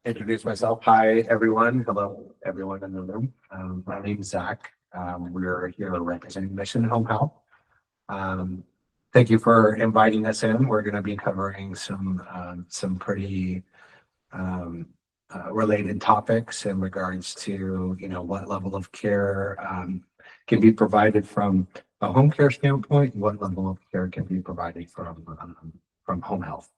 Introduce myself. Hi, everyone. Hello, everyone in the room. My name is Zach. We're here representing Mission Home Health. Thank you for inviting us in. We're going to be covering some pretty related topics in regards to what level of care can be provided from a home care standpoint, and what level of care can be provided from home health.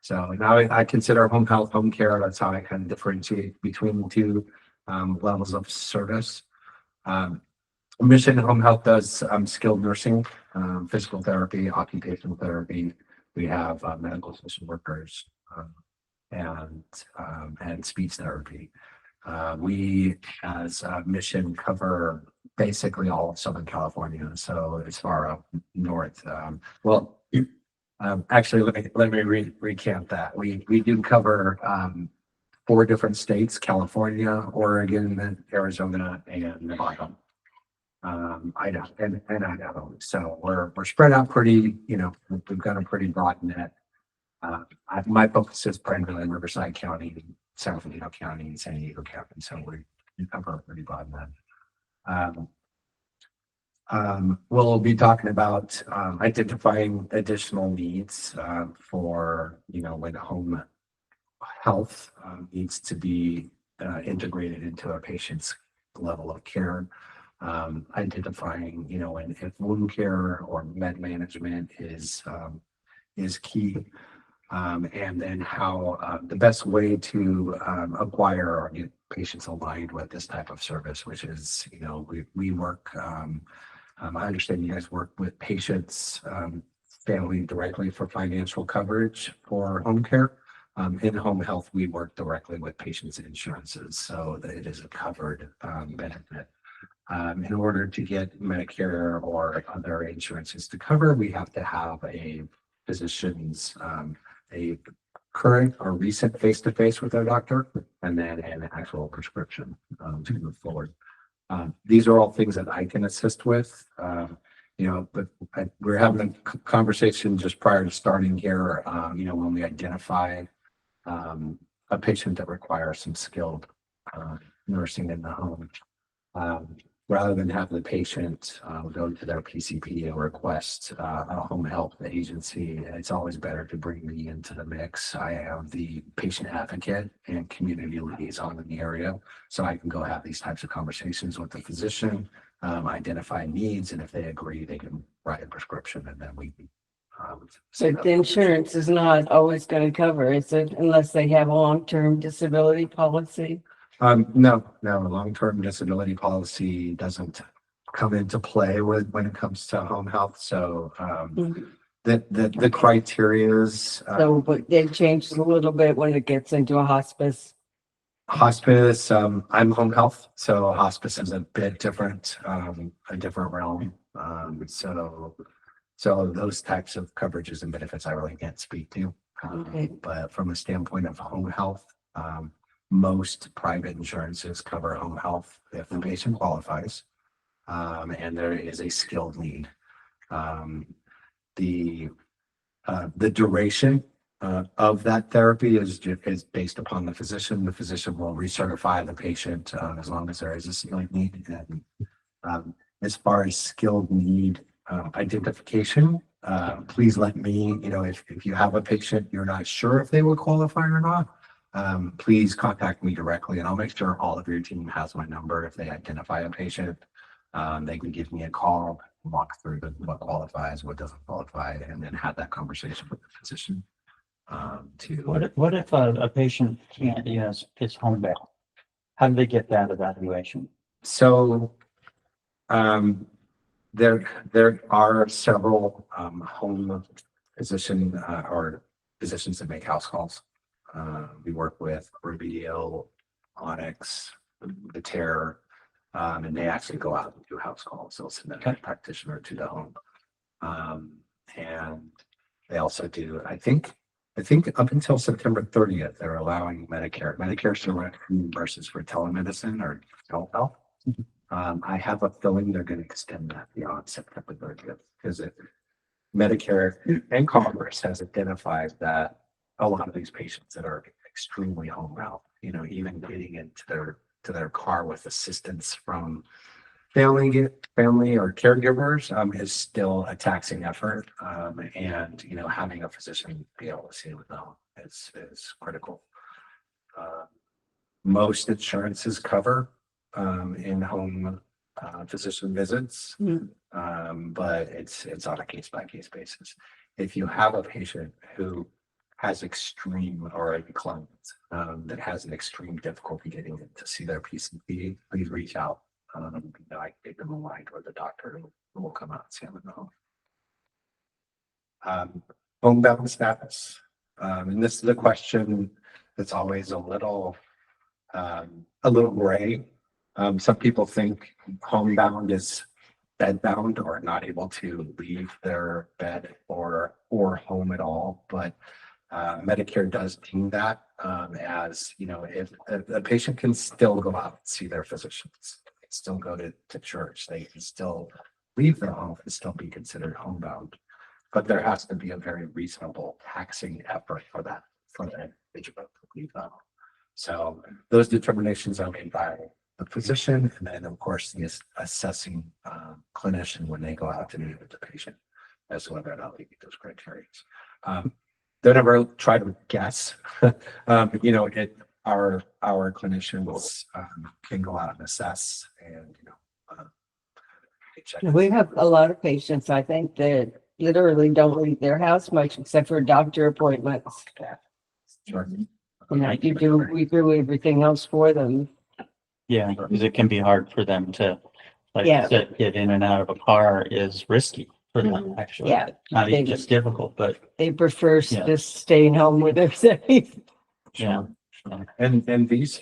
So now I consider home health, home care. That's how I kind of differentiate between the two levels of service. Mission Home Health does skilled nursing, physical therapy, occupational therapy. We have medical social workers and speech therapy. We, as a Mission, cover basically all of Southern California, so as far up north. Actually, let me recant that. We do cover 4 different states: California, Oregon, Arizona, and Nevada. Idaho and Idaho. So we're spread out pretty. We've got a pretty broad net. My focus is primarily in Riverside County, San Fernando County, and San Diego County. So we cover a pretty broad net. We'll be talking about identifying additional needs for when home health needs to be integrated into a patient's level of care. Identifying if wound care or med management is key, and then how the best way to acquire or get patients aligned with this type of service, which is we work. I understand you guys work with patients, family directly for financial coverage for home care. In home health, we work directly with patients' insurances, so that it is a covered benefit. In order to get Medicare or other insurances to cover, we have to have a physician's a current or recent face-to-face with their doctor, and then an actual prescription to move forward. These are all things that I can assist with, but we're having a conversation just prior to starting here. When we identify a patient that requires some skilled nursing in the home, rather than have the patient go to their PCP and request a home health agency, it's always better to bring me into the mix. I am the patient advocate and community liaison in the area, so I can go have these types of conversations with the physician, identify needs, and if they agree, they can write a prescription, and then we So the insurance is not always going to cover, is it? Unless they have a long-term disability policy? No, long-term disability policy doesn't come into play when it comes to home health. So the criteria is but they've changed a little bit when it gets into a hospice. Hospice. I'm home health, so hospice is a bit different, a different realm. So those types of coverages and benefits I really can't speak to. But from a standpoint of home health, most private insurances cover home health if the patient qualifies, and there is a skilled need. The duration of that therapy is based upon the physician. The physician will recertify the patient as long as there is a skilled need. And as far as skilled need identification, please let me, if you have a patient you're not sure if they will qualify or not, please contact me directly, and I'll make sure all of your team has my number. If they identify a patient, they can give me a call, walk through what qualifies, what doesn't qualify, and then have that conversation with the physician. What if a patient can't use his home health? How do they get that evaluation? So there are several home physician or physicians that make house calls. We work with Remedial, Onyx, the Terror, and they actually go out and do house calls. They'll send a practitioner to the home, and they also do. I think up until September 30th, they're allowing Medicare. Medicare still reimburses for telemedicine or telehealth. I have a feeling they're going to extend that beyond September 30th because Medicare and Congress has identified that a lot of these patients that are extremely homebound, even getting into their car with assistance from family or caregivers, is still a taxing effort. And, having a physician be able to see with them is critical. Most insurances cover, in-home, physician visits. But it's on a case-by-case basis. If you have a patient who has extreme or a client, that has an extreme difficulty getting in to see their PCP, please reach out. I can give them a line or the doctor will come out and see them in the home. Homebound status. And this is a question that's always a little gray. Some people think homebound is bedbound or not able to leave their bed or home at all, but Medicare does deem that as, if a patient can still go out and see their physicians, they can still go to church, they can still leave their home and still be considered homebound. But there has to be a very reasonable taxing effort for that individual to leave that home. So those determinations are made by the physician, and then of course the assessing clinician when they go out to meet with the patient as to whether or not they meet those criteria. Don't ever try to guess. Our clinicians can go out and assess and check. We have a lot of patients, I think, that literally don't leave their house much except for doctor appointments. Sure. We do everything else for them. Yeah, because it can be hard for them to, like Yeah. you said, get in and out of a car is risky for them, actually. Yeah. Not even just difficult, but They prefer Yeah. just staying home where they're safe. yeah. And these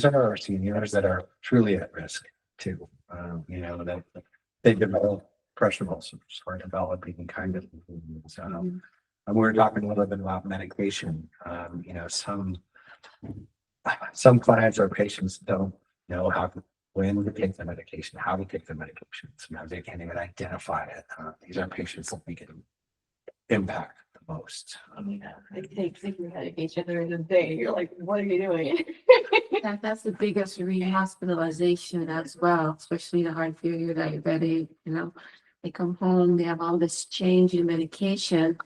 are our seniors that are truly at risk too. That they develop pressure ulcers or developing kind of. And we're talking a little bit about medication. Some clients or patients don't know when to take the medication, how to take the medication. Sometimes they can't even identify it. These are patients that we can impact the most. They take secret medication during the day. You're like, what are you doing? That's the biggest rehospitalization as well, especially the heart failure, diabetic, they come home, they have all this change in medication,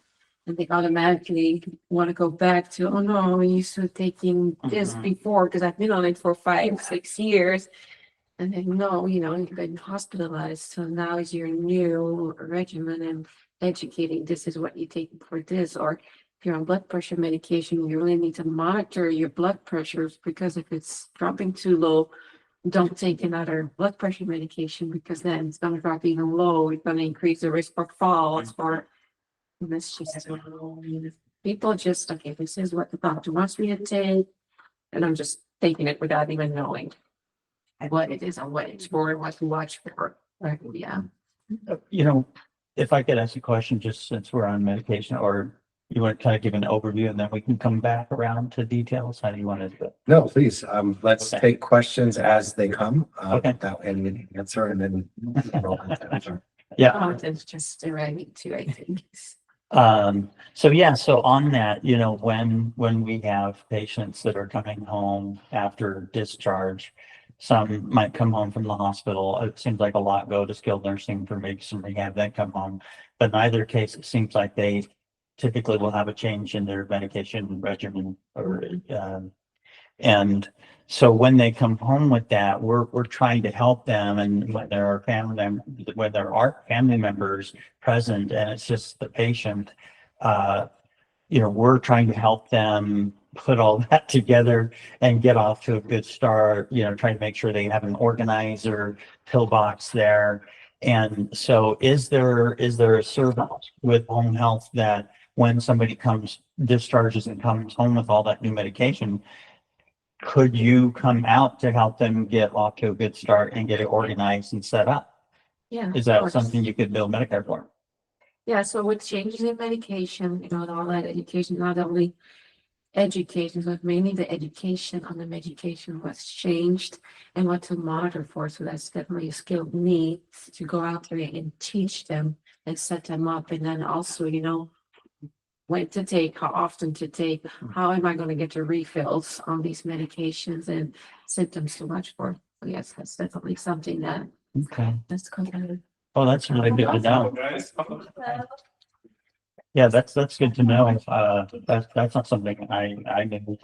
and they automatically want to go back to, oh no, we used to taking this before because I've been on it for 5-6 years. And then no, you've been hospitalized. So now is your new regimen and educating this is what you take for this. Or if you're on blood pressure medication, you really need to monitor your blood pressures, because if it's dropping too low, don't take another blood pressure medication, because then it's going to drop even low. It's going to increase the risk for falls. And it's just people just, okay, this is what the doctor wants me to take, and I'm just taking it without even knowing what it is and what it's for and what to watch for. Right? Yeah. If I could ask a question, just since we're on medication, or you want to kind of give an overview and then we can come back around to details. How do you want to do it? No, please. Let's Okay. take questions as they come. Okay. That way we can answer and then roll into answer. Yeah. It's just arriving too, I think. So on that, when we have patients that are coming home after discharge, some might come home from the hospital. It seems like a lot go to skilled nursing for maybe some rehab, then come home. But in either case, it seems like they typically will have a change in their medication regimen, and so when they come home with that, we're trying to help them, and when there are family members present, and it's just the patient, we're trying to help them put all that together and get off to a good start. Trying to make sure they have an organizer, pillbox there. And so, is there a service with home health that when somebody discharges and comes home with all that new medication, could you come out to help them get off to a good start and get it organized and set up? Yeah. Is of that course. something you could bill Medicare for? Yeah, so with changes in medication, and all that education, not only education, but mainly the education on the medication was changed and what to monitor for. So that's definitely a skilled need to go out there and teach them and set them up. And then also, when to take, how often to take, how am I going to get your refills on these medications and symptoms to watch for. So yes, that's definitely something that Okay. that's covered. Oh, that's really good to know. Yeah, that's good to know. That's not something I knew.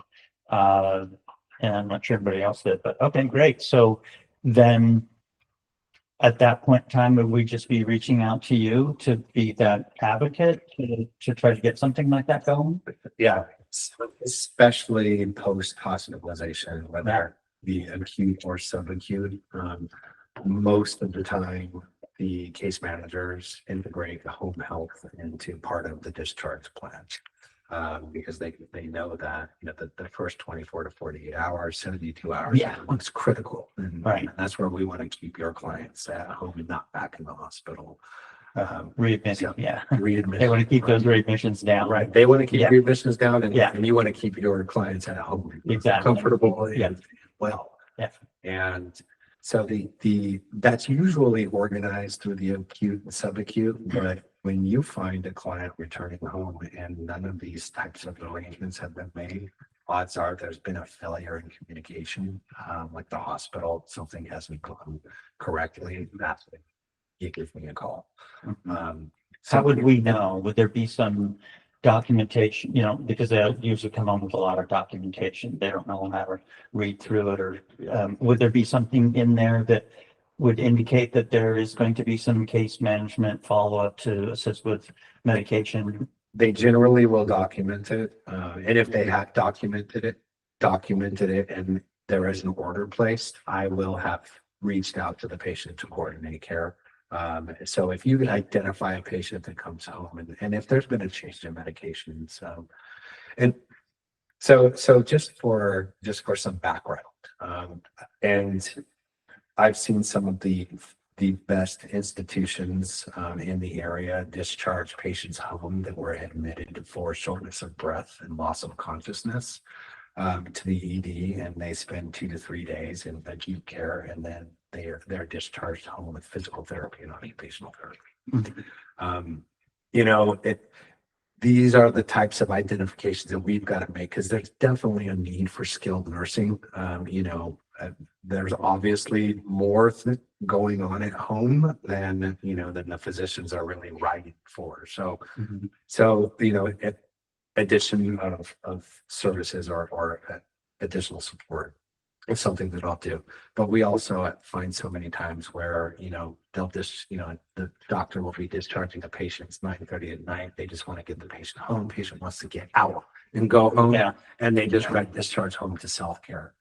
And I'm not sure everybody else did, but okay, great. So then at that point in time, would we just be reaching out to you to be that advocate to try to get something like that going? Yeah, especially post hospitalization, whether it be acute or subacute. Most of the time, the case managers integrate the home health into part of the discharge plan. Because they know that, the first 24 to 48 hours, 72 hours, Yeah. it's critical. And Right. that's where we want to keep your clients at home and not back in the hospital. Readmission, yeah. Readmission. They want to keep those readmissions down. Right. They want to keep Yeah. readmissions down and, Yeah. and you want to keep your clients at home. Exactly. Comfortable Yeah. and well. Yeah. And so that's usually organized through the acute and subacute, but when you find a client returning home and none of these types of arrangements have been made, odds are there's been a failure in communication, like the hospital, something hasn't gone correctly. That's when you give me a call. How would we know? Would there be some documentation, because they usually come on with a lot of documentation. They don't know how to read through it, or would there be something in there that would indicate that there is going to be some case management follow-up to assist with medication? They generally will document it. And if they have documented it and there is an order placed, I will have reached out to the patient to coordinate care. So if you can identify a patient that comes home and if there's been a change in medication, so just for some background, and I've seen some of the best institutions in the area discharge patients home that were admitted for shortness of breath and loss of consciousness to the ED, and they spend 2 to 3 days in acute care, and then they're discharged home with physical therapy and occupational therapy. These are the types of identifications that we've got to make because there's definitely a need for skilled nursing. There's obviously more going on at home than the physicians are really writing for. So, addition of services or additional support is something that I'll do. But we also find so many times where, they'll just, the doctor will be discharging a patient. It's 9:30 at night. They just want to get the patient home. Patient wants to get out and go home. Yeah. And they just discharge home to self-care.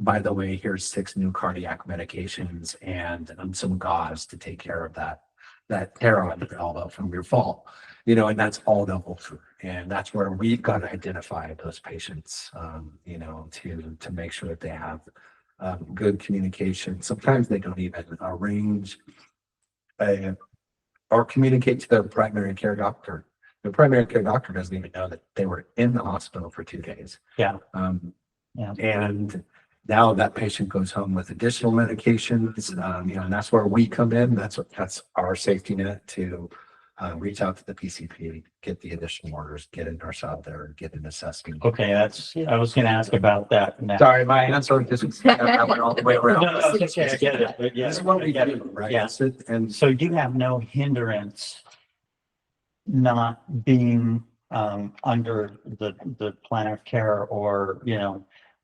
By the way, here's 6 new cardiac medications and some gauze to take care of that tear on the elbow from your fall. And that's all double through. And that's where we've got to identify those patients, to make sure that they have good communication. Sometimes they don't even arrange or communicate to their primary care doctor. The primary care doctor doesn't even know that they were in the hospital for 2 days. Yeah. Yeah. And now that patient goes home with additional medications, and that's where we come in. That's our safety net to reach out to the PCP, get the additional orders, get a nurse out there, get an assessment. Okay, I was going to ask about that now. Sorry, my answer just I went all the way around. No, it's okay, I get it, but yeah, This is what we I get do, it. right? Yeah. And So you have no hindrance not being under the plan of care or,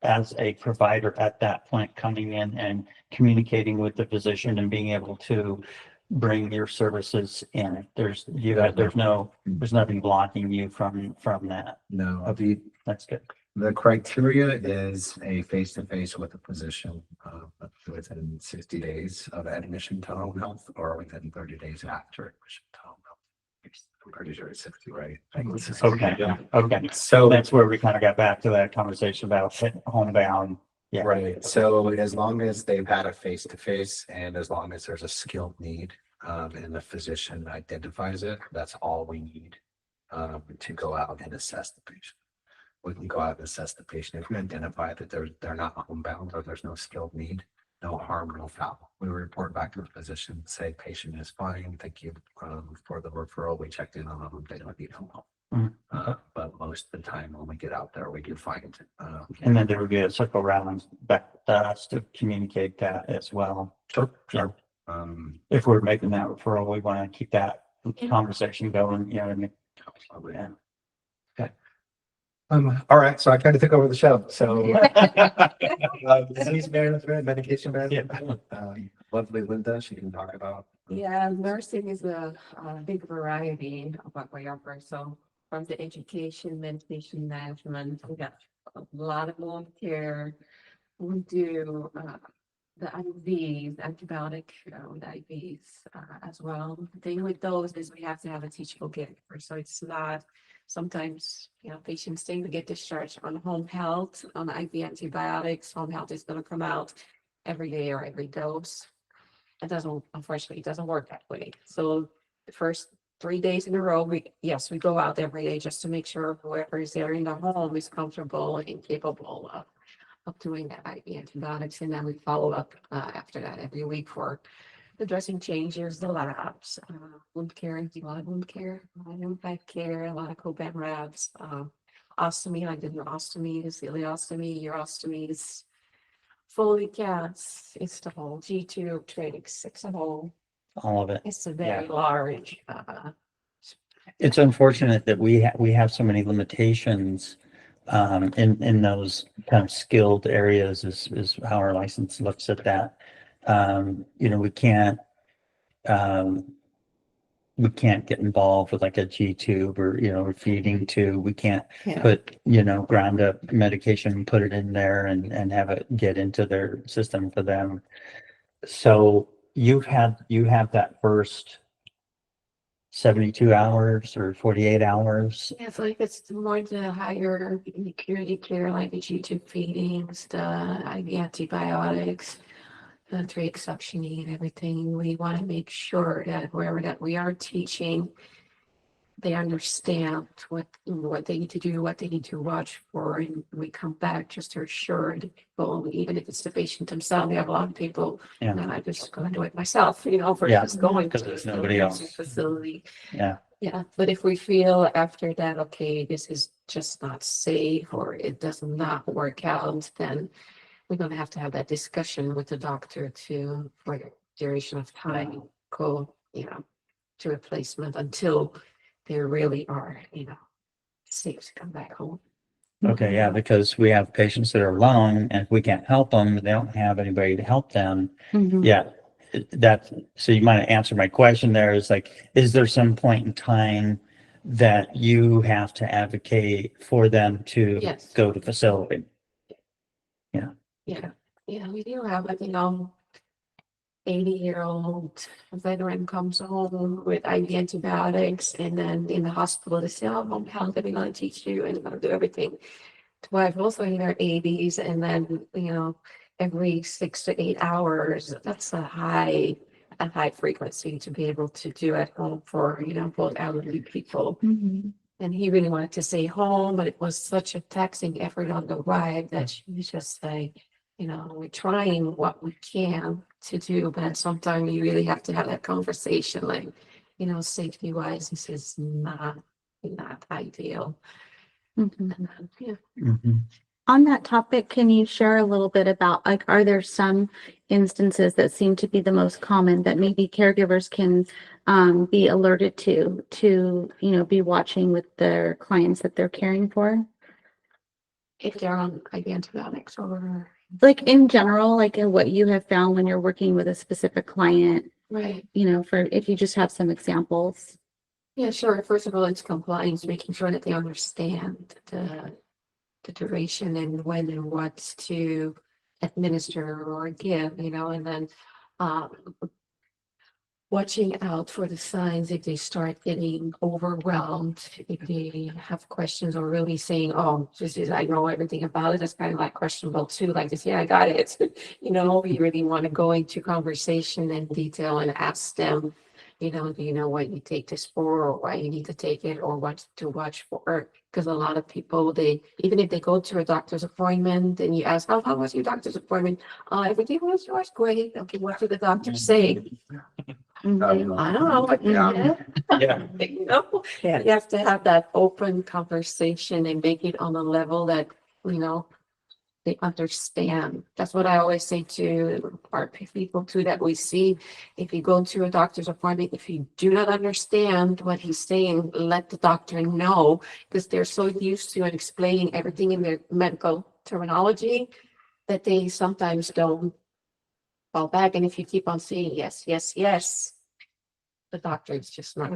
as a provider at that point, coming in and communicating with the physician and being able to bring your services in. There's nothing blocking you from that. no, That's good. the criteria is a face-to-face with a physician within 60 days of admission to home health or within 30 days after admission to home health. I'm pretty sure it's 60, right? Okay. Okay. So That's where we kind of got back to that conversation about homebound. Yeah. right. So as long as they've had a face-to-face and as long as there's a skilled need and the physician identifies it, that's all we need to go out and assess the patient. We can go out and assess the patient. If we identify that they're not homebound or there's no skilled need, no harm, no foul. We report back to the physician, say patient is fine. Thank you for the referral. We checked in on them. They don't need home health. But most of the time when we get out there, we can find, And then there would be a circle round back to us to communicate that as well. sure. If we're making that referral, we want to keep that conversation going, you know what I mean? Yeah. All right, so I kind of took over the show. So disease management, medication management. Lovely Linda, she can talk about. Yeah, nursing is a big variety of what we offer. So from the education, medication management, we got a lot of home care. We do the IVs, antibiotic with IVs as well. The thing with those is we have to have a teachable caregiver. So it's not sometimes, patients think to get discharged on home health, on IV antibiotics. Home health is going to come out every day or every dose. It doesn't, unfortunately, it doesn't work that way. So the first 3 days in a row, we go out every day just to make sure whoever is there in the home is comfortable and capable of doing that IV antibiotics. And then we follow up after that every week for the dressing changes, the labs, wound care, a lot of wound care, a lot of impact care, a lot of Copan wraps, ostomy, like the ostomies, ileostomy, urostomies, Foley cats, it's the whole G2 trachs, it's a whole, All of it. it's a very large, It's unfortunate that we have so many limitations in those kind of skilled areas is how our license looks at that. We can't get involved with like a G tube or, or feeding tube. We can't put, ground up medication, put it in there and have it get into their system for them. So you have that first 72 hours or 48 hours. yeah, it's like it's more the higher acuity care, like the G2 feedings, the IV antibiotics, the trach suctioning and everything. We want to make sure that whoever that we are teaching, they understand what they need to do, what they need to watch for, and we come back just to assure the people, even if it's the patient themselves. We have a lot of people, Yeah. I'm just going to do it myself, for Yeah, just going because to there's the nobody nursing else. facility. Yeah. Yeah, but if we feel after that, okay, this is just not safe or it does not work out, then we're going to have that discussion with the doctor for the duration of time, go, to replacement until they really are, safe to come back home. Okay, yeah, because we have patients that are alone and if we can't help them, they don't have anybody to help them. Yeah, so you might answer my question there is like, is there some point in time that you have to advocate for them to Yes. go to facility? Yeah, we do have, 80-year-old veteran comes home with IV antibiotics, and then in the hospital they say, oh, home health, we're going to teach you and we're going to do everything. To wife also in their 80s, and then every 6 to 8 hours, that's a high frequency to be able to do at home for both elderly people. And he really wanted to stay home, but it was such a taxing effort on the wife that she was just like, we're trying what we can to do, but sometimes you really have to have that conversation, like, safety wise, this is not ideal. Yeah. On that topic, can you share a little bit about, like, are there some instances that seem to be the most common that maybe caregivers can be alerted to, be watching with their clients that they're caring for? If they're on IV antibiotics or Like in general, like in what you have found when you're working with a specific client, right. for if you just have some examples. Yeah, sure. First of all, it's compliance, making sure that they understand the duration and when and what to administer or give, and then watching out for the signs if they start getting overwhelmed, if they have questions or really saying, oh, I know everything about it. That's kind of like questionable too. Like this, yeah, I got it. We really want to go into conversation and detail and ask them, do you know what you take this for, or why you need to take it, or what to watch for? Because a lot of people, even if they go to a doctor's appointment and you ask, how was your doctor's appointment? Everything was great. Okay, what did the doctor say? Mhm. I don't know what you Yeah. get. Yeah. You know, Yeah. you have to have that open conversation and make it on a level that, you know, they understand. That's what I always say to our people too, that we see. If you go to a doctor's appointment, if you do not understand what he's saying, let the doctor know, because they're so used to explaining everything in their medical terminology that they sometimes don't fall back. And if you keep on saying yes, yes, yes, the doctor is just not.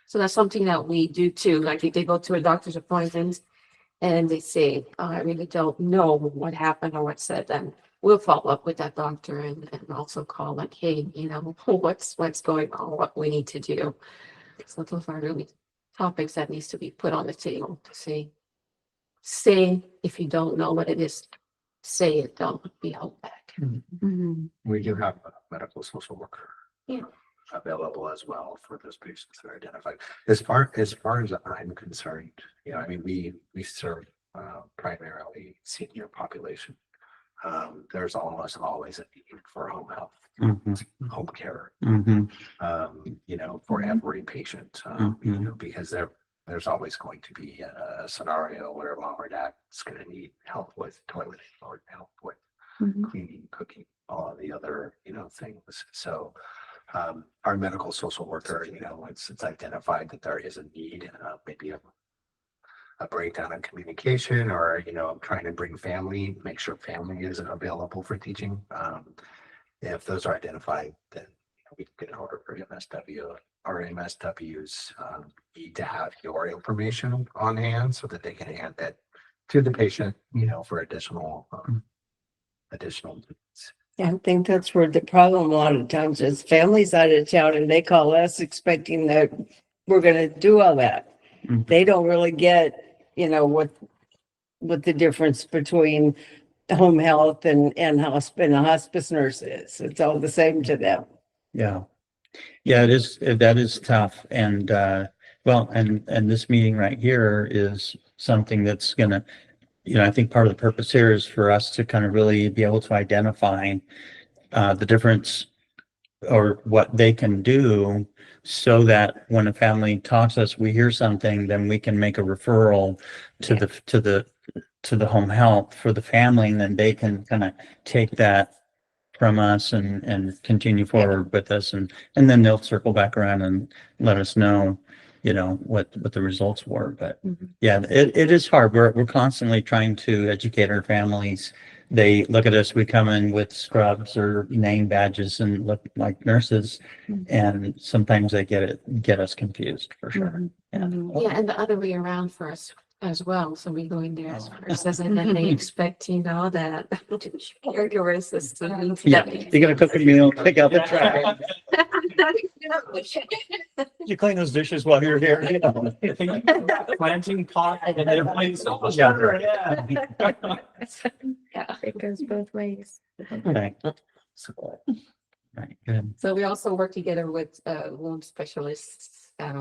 So that's something that we do too. Like if they go to a doctor's appointment and they say, oh, I really don't know what happened or what said, then we'll follow up with that doctor and also call like, hey, you know, what's going on, what we need to do. So those are really topics that needs to be put on the table to say if you don't know what it is, say it, don't be held back. Mhm. We do have a medical social worker. Yeah. Available as well for those patients that are identified. As far as I'm concerned, you know, I mean, we serve primarily senior population. There's almost always a need for home health, Mhm. home care, Mhm. you know, for every patient, you know, because there's always going to be a scenario where mom or dad's going to need help with toileting or help with Mhm. cleaning, cooking, all of the other, you know, things. So our medical social worker, you know, it's identified that there is a need, maybe a breakdown in communication, or, you know, I'm trying to bring family, make sure family is available for teaching. If those are identified, then you know, we can get an order for MSW. Our MSWs need to have your information on hand so that they can hand that to the patient, you know, for additional needs. I think that's where the problem a lot of times is families out of town and they call us expecting that we're gonna do all that. Mhm. They don't really get, you know, what the difference between home health and hospice nurse is. It's all the same to them. Yeah. Yeah, it is, that is tough. And, well, and this meeting right here is something that's gonna, you know, I think part of the purpose here is for us to kind of really be able to identify the difference or what they can do so that when a family talks to us, we hear something, then we can make a referral to the home health for the family, and then they can kind of take that from us and continue forward with us, and then they'll circle back around and let us know, you know, what the results were. But Mhm. yeah, it is hard. We're constantly trying to educate our families. They look at us, we come in with scrubs or name badges and look like nurses, Mhm. and sometimes they get us confused for sure. Mhm. Yeah. Mhm. Yeah, and the other way around for us as well. So we go in there as nurses and then they expect, you know, that caregivers is to be. Yeah, you're gonna cook a meal, pick out the trash. You clean those dishes while you're here. You know. Planting pot and everything. Yeah. It goes both ways. Okay. Right, good. So we also work together with wound specialists that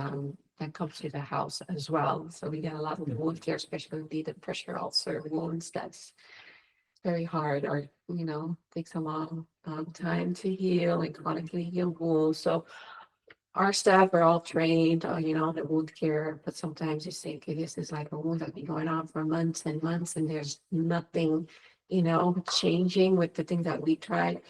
come to the house as well. So we get a lot of wound care, especially the pressure ulcer wounds. That's very hard, or you know, takes a long time to heal and chronically heal wounds. So our staff are all trained, you know, the wound care, but sometimes you say, okay, this is like a wound that's been going on for months and months, and there's nothing, you know, changing with the thing that we tried.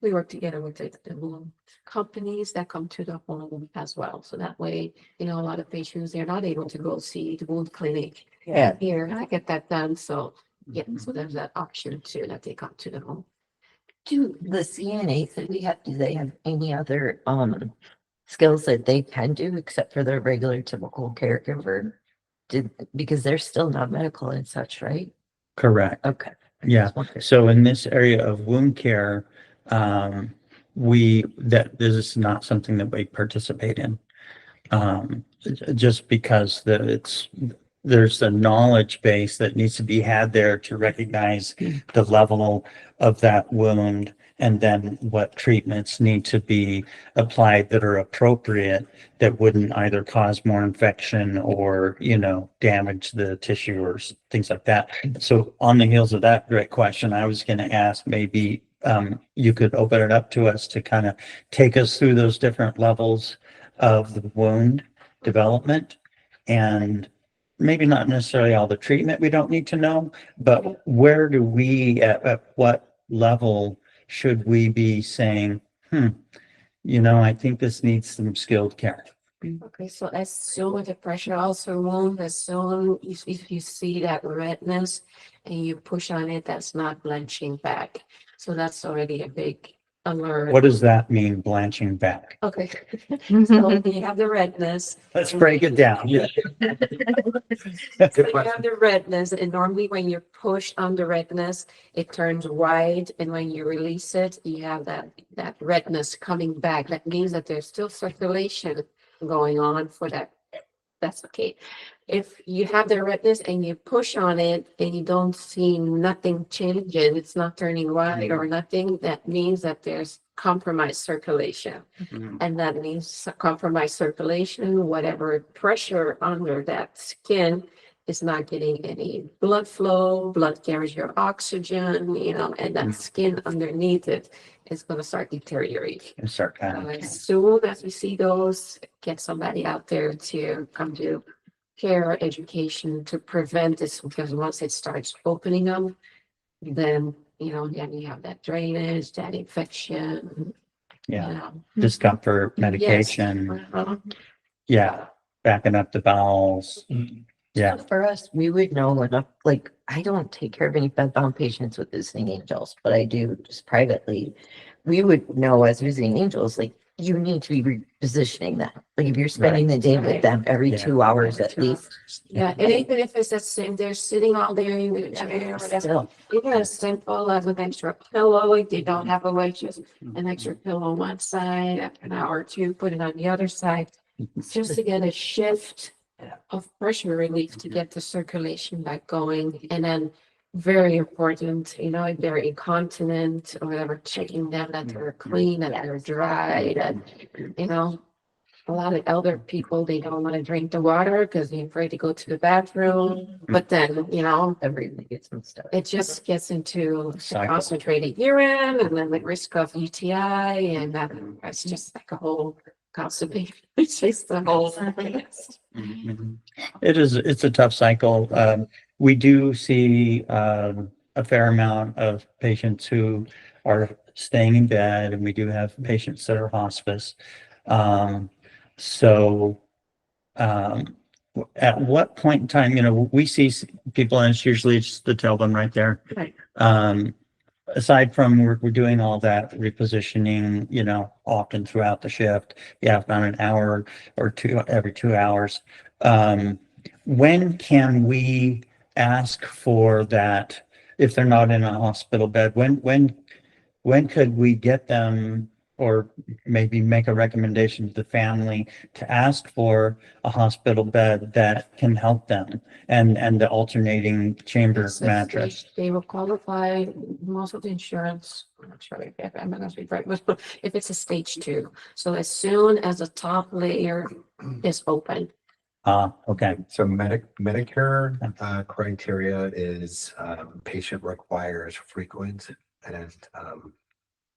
We work together with the wound companies that come to the home as well. So that way, you know, a lot of patients, they're not able to go see the wound clinic Yeah. here to get that done. So yeah, so there's that option too, that they come to the home. Do the CNAs that we have, do they have any other skills that they can do except for their regular typical caregiver? Because they're still not medical and such, right? Correct. Okay. Yeah. So in this area of wound care, this is not something that we participate in. Just because there's a knowledge base that needs to be had there to recognize the level of that wound, and then what treatments need to be applied that are appropriate, that wouldn't either cause more infection or, you know, damage the tissue or things like that. So on the heels of that great question, I was going to ask maybe you could open it up to us to kind of take us through those different levels of the wound development, and maybe not necessarily all the treatment we don't need to know, but where do we, at what level should we be saying, I think this needs some skilled care. Okay, so as soon as the pressure ulcer wound, as soon if you see that redness and you push on it, that's not blanching back. So that's already a big alert. What does that mean, blanching back? Okay, so you have the redness. Let's break it down. Yeah. So you have the redness, and normally when you push on the redness, it turns white, and when you release it, you have that redness coming back. That means that there's still circulation going on for that. That's okay. If you have the redness and you push on it and you don't see nothing changing, it's not turning white or nothing, that means that there's compromised circulation. And that means compromised circulation, whatever pressure under that skin is not getting any blood flow, blood carries your oxygen, and that skin underneath it is going to start deteriorating. And start kind of. As soon as we see those, get somebody out there to come to care education to prevent this, because once it starts opening up, then, then you have that drainage, that infection. Yeah, discomfort, medication. Uh-huh. Yeah, backing up the bowels. Yeah. For us, we would know enough, like, I don't take care of any bedbound patients with visiting angels, but I do just privately. We would know as visiting angels, like, you need to be repositioning that. Like, if you're spending the day with them every 2 hours at least. Yeah, and even if it's they're sitting all day in the chair, whatever, Still, even as simple as an extra pillow, if they don't have a way, just an extra pillow on one side, after an hour or two, put it on the other side, just to get a shift of pressure relief to get the circulation back going. And then very important, if they're incontinent or whatever, checking them that they're clean, that they're dry, that, a lot of elder people, they don't want to drink the water because they're afraid to go to the bathroom. But then, everything gets mixed up. it just gets into Cycle. concentrated urine and then the risk of UTI, and that's just like a whole constipation. It's just the whole. It's a tough cycle. We do see a fair amount of patients who are staying in bed, and we do have patients that are hospice. At what point in time, we see people, and it's usually just the tailbone right there. Right. Aside from we're doing all that repositioning, often throughout the shift, about an hour or two every 2 hours. When can we ask for that if they're not in a hospital bed? When could we get them, or maybe make a recommendation to the family to ask for a hospital bed that can help them, and the alternating chamber So mattress? They will qualify most of the insurance. I'm not sure if I'm going to be right, but if it's a stage 2, so as soon as the top layer is open. Okay. So Medicare criteria is patient requires frequent and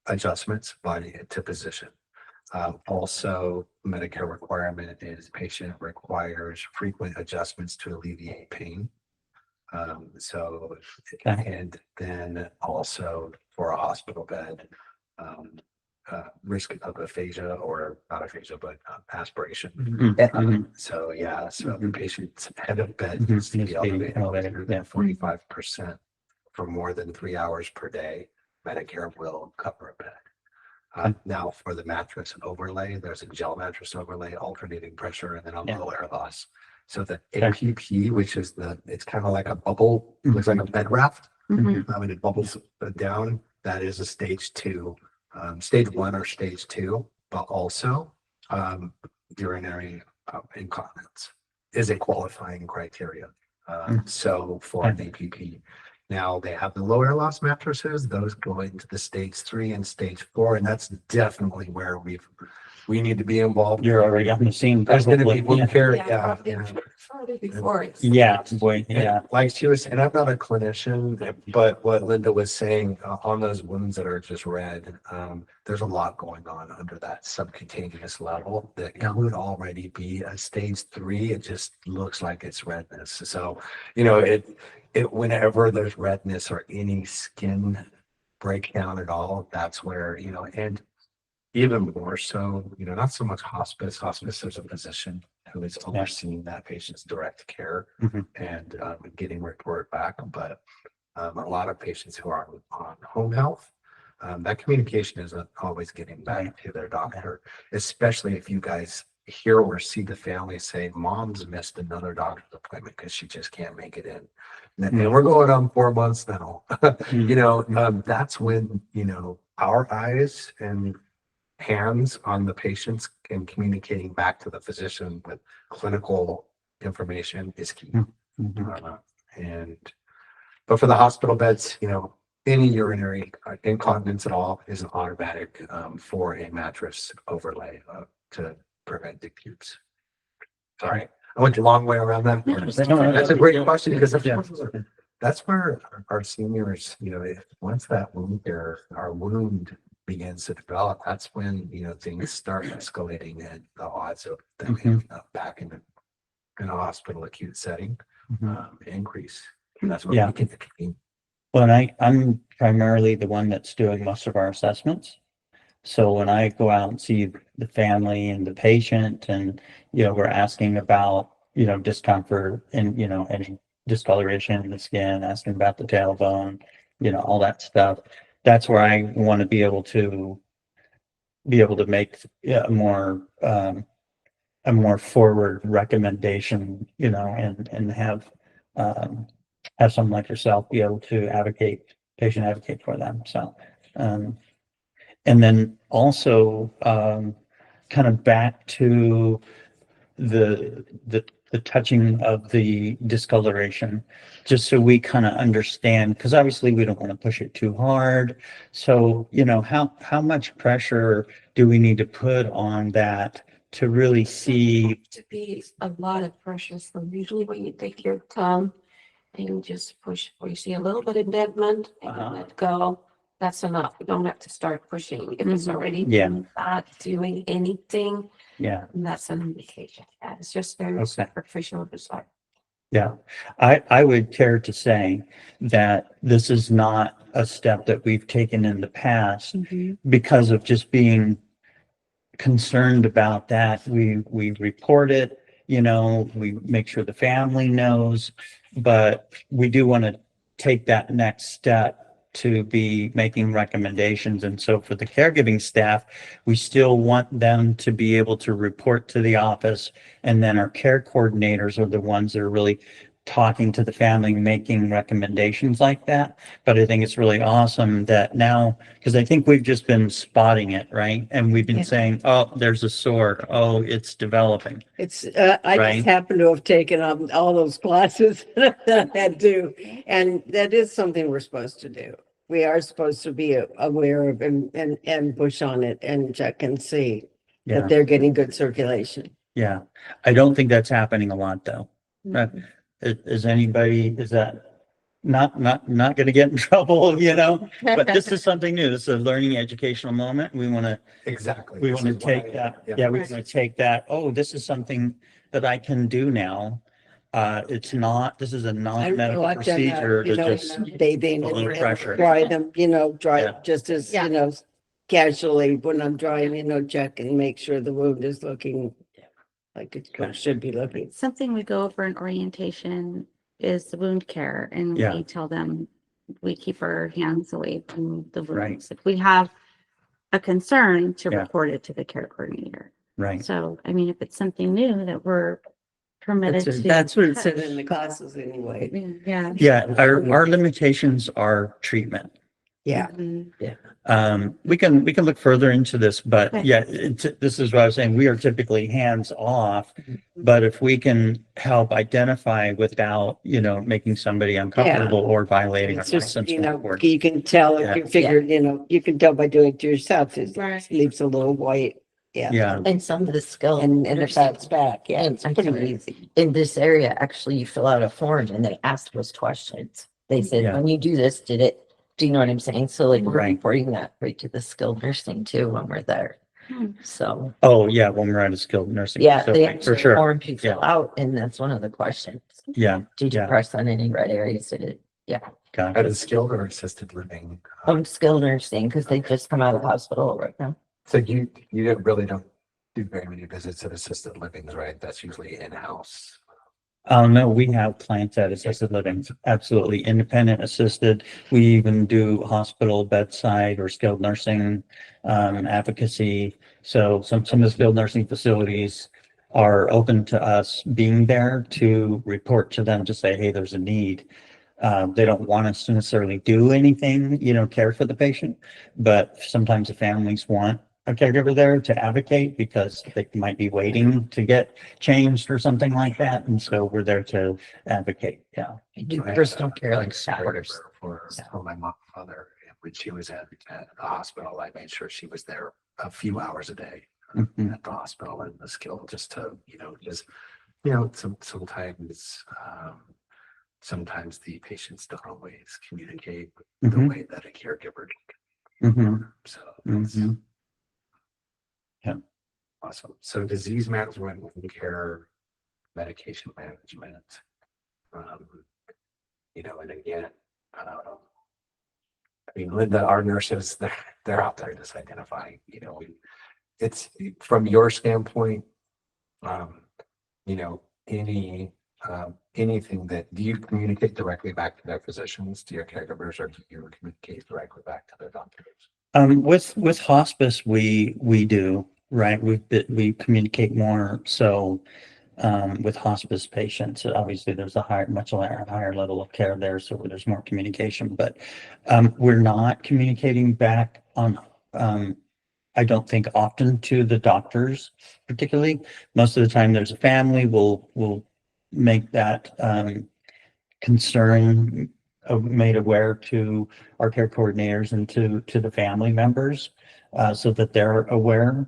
adjustments body to position. Also, Medicare requirement is patient requires frequent adjustments to alleviate pain. And then also for a hospital bed, risk of aphasia, or not aphasia, but aspiration. So the patient's head of bed needs to be elevated 45% for more than 3 hours per day. Medicare will cover a bed. Now for the mattress overlay, there's a gel mattress overlay, alternating pressure, and then a low air loss. So the APP, which is it's kind of like a bubble, looks like a bed raft, and it bubbles down. That is a stage 2, stage 1 or stage 2, but also urinary incontinence is a qualifying criteria. So for an APP. Now they have the low air loss mattresses, those go into the stage 3 and stage 4, and that's definitely where we've we need to be involved. You're already on the scene. There's gonna be probably. wound care, yeah. probably Yeah. probably before it's. Yeah, boy, yeah. And like she was, and I'm not a clinician, but what Linda was saying on those wounds that are just red, there's a lot going on under that subcutaneous level that could already be a stage 3. It just looks like it's redness. So, whenever there's redness or any skin breakdown at all, that's where, and even more so, not so much hospice. Hospice, there's a physician who is overseeing that patient's direct care Mhm. and getting report back. But a lot of patients who are on home health, that communication isn't always getting back to their doctor, especially if you guys hear or see the family say, mom's missed another doctor's appointment because she just can't make it in. And we're going on 4 months now. That's when, our eyes and hands on the patients and communicating back to the physician with clinical information is key. Mhm. But for the hospital beds, any urinary incontinence at all is an automatic for a mattress overlay to prevent dick tubes. Sorry, I went the long way around that. That's a great question because that's where our seniors, once that wound care, our wound begins to develop, that's when, things start escalating and the odds of them ending up back in a hospital acute setting increase. And that's what Yeah. we can intervene. Well, and I'm primarily the one that's doing most of our assessments. So when I go out and see the family and the patient and, we're asking about, discomfort and, any discoloration in the skin, asking about the tailbone, all that stuff. That's where I want to be able to make a more forward recommendation, and have someone like yourself be able to patient advocate for them. So, and then also, kind of back to the touching of the discoloration, just so we kind of understand, because obviously we don't want to push it too hard. So, how much pressure do we need to put on that to really see? To be a lot of pressure. So usually when you take your tongue and you just push, or you see a little bit of embedment and you let go, that's enough. You don't have to start pushing. If it's already not doing anything, Yeah. that's an indication. Yeah, it's just very superficial. Like, yeah, I would care to say that this is not a step that we've taken in the past because of just being concerned about that. We report it, we make sure the family knows, but we do want to take that next step to be making recommendations. And so for the caregiving staff, we still want them to be able to report to the office. And then our care coordinators are the ones that are really talking to the family, making recommendations like that. But I think it's really awesome that now, because I think we've just been spotting it, right? And we've been saying, oh, there's a sore. Oh, it's developing. It's, I just happen to have taken all those classes that I had to, and that is something we're supposed to do. We are supposed to be aware of and push on it and check and see that they're getting good circulation. Yeah. I don't think that's happening a lot though. Is that not going to get in trouble, but this is something new. This is a learning educational moment. We want to take that. Yeah. We want to take that. Oh, this is something that I can do now. This is a non-medical procedure to just bathing a little pressure. Dry them, just as, casually when I'm drying, check and make sure the wound is looking like it should be looking. Something we go over in orientation is the wound care, and we tell them we keep our hands away from the wounds. If we have a concern, to report it to the care coordinator. Right. So, I mean, if it's something new that we're permitted to. That's what it said in the classes anyway. Yeah. Yeah. Our limitations are treatment. Yeah. We can look further into this, but this is what I was saying. We are typically hands off, but if we can help identify without, making somebody uncomfortable or violating our license. You can tell if you figure, you can tell by doing it to yourself. It leaves a little white Yeah. Yeah. And some of the skills. And if that's back, yeah, And it's pretty easy. in this area, actually, you fill out a form and they ask those questions. They said, Yeah. when you do this, do you know what I'm saying? So like we're Right. reporting that right to the skilled nursing too when we're there. So, Oh, yeah, when we're at a skilled nursing yeah, they facility, for actually sure. form you fill out and that's one of the questions. Yeah, Did you yeah. press on any red areas? Did it? Yeah. At gotcha. a skilled or assisted living. Skilled nursing because they just come out of the hospital right now. So you really don't do very many visits at assisted livings, right? That's usually in-house. No, we have clients at assisted living, absolutely independent assisted. We even do hospital bedside or skilled nursing advocacy. So some of the skilled nursing facilities are open to us being there to report to them to say, hey, there's a need. They don't want us to necessarily do anything, care for the patient, but sometimes the families want a caregiver there to advocate because they might be waiting to get changed or something like that. And so we're there to advocate. Yeah. I do I had personal a- care like like supportive shadows. for my mother. When she was at the hospital, I made sure she was there a few hours a day Mhm. at the hospital and the skill just to, sometimes the patients don't always communicate the Mhm. way that a caregiver Mhm. can. So that's Mhm. awesome. So disease management, wound care, medication management. And again, Lynda, our nurses, they're out there just identifying, it's from your standpoint, any, anything that, do you communicate directly back to their physicians, to your caregivers, or do you communicate directly back to their doctors? With hospice, we do, right? We communicate more. So, with hospice patients, obviously there's a much higher level of care there. So there's more communication, but, we're not communicating back on, I don't think often to the doctors particularly. Most of the time there's a family, we'll make that, concern made aware to our care coordinators and to the family members, so that they're aware.